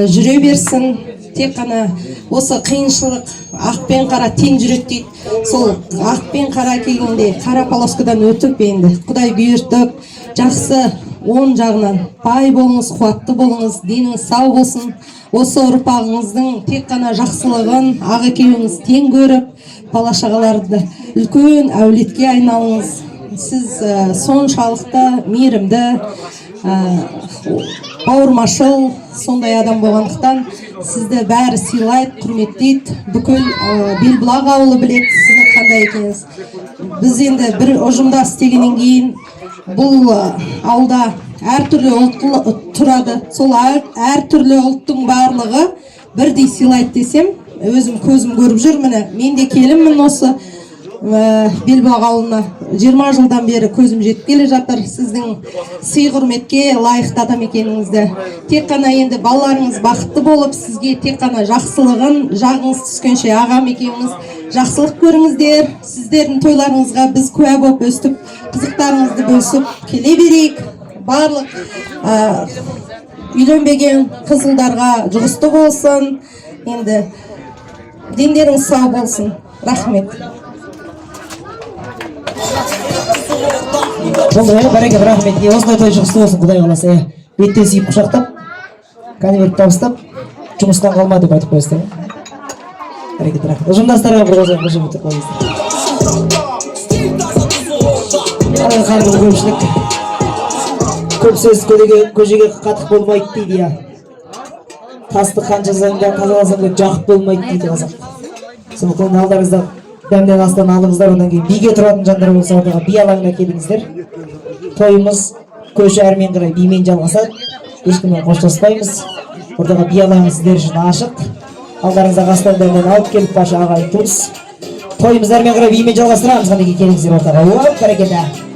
жүре берсін. Тек қана осы қиыншылық ақ пен қара тең жүреді дейді. Сол ақ пен қара келгенде қара полоскадан өтіп енді Құдай бұйыртып жақсы оң жағынан бай болыңыз, қуатты болыңыз, деніңіз сау болсын. Осы ұрпағыңыздың тек қана жақсылығын ақ екеуіңіз тең көріп, бала-шағаларды үлкен әулетке айналыңыз. Сіз соншалықты мейірімді, бауырмашыл, сондай адам болғандықтан сізді бәрі сыйлайды, құрметтейді. Бүкіл Белбұлақ ауылы біледі сіздің қандай екеніңіз. Біз енді бір ұжымда істегеннен кейін бұл ауылда әртүрлі ұлт тұрады. Сол әртүрлі ұлттың барлығы бірдей сыйлайды десем, өзім көзім көріп жүр. Міне, мен де келіммін осы Белбұлақ ауылына. 20 жылдан бері көзім жетіп келе жатыр сіздің сый құрметке лайықты адам екеніңізді. Тек қана енді балаларыңыз бақытты болып, сізге тек қана жақсылығын жағыңыз түскенше ағам екеуіңіз жақсылық көріңіздер. Сіздердің тойларыңызға біз куә болып өстіп, қызықтарыңызды бөлісіп келе берейік. Барлық үйленбеген қызылдарға жұғысты болсын. Енді дендеріңіз сау болсын. Рахмет. Сондай бәреке, рахмет. Осындай той жұғысты болсын, Құдай қаласа. Беттен сүйіп құшақтап, конверт табыстап, жұмыстан қалма деп айтып қойсыздар. Бәрекет, рахмет. Ұжымдастарға бір жазып қойыңыздар. Қалай көпшілік. Көп сөз көжеге қатық болмайды дейді я. Тасты қаншасаң да тазаласаң да жақып болмайды дейді қазақ. Сондықтан алдарыңызда дәмден астан алыңыздар, одан кейін биге тұратын жандар болса ортаға би алаңына келіңіздер. Тойымыз көші әрмен қарай бимен жалғасады. Ешкіммен қоштаспаймыз. Ортаға би алаңы сіздер үшін ашық. Алдарыңызда астан дәмден алып келіп барша ағайын туыс. Тойымыз әрмен қарай бимен жалғастырамыз. Қанекей келіңіздер ортаға. Бәрекелді.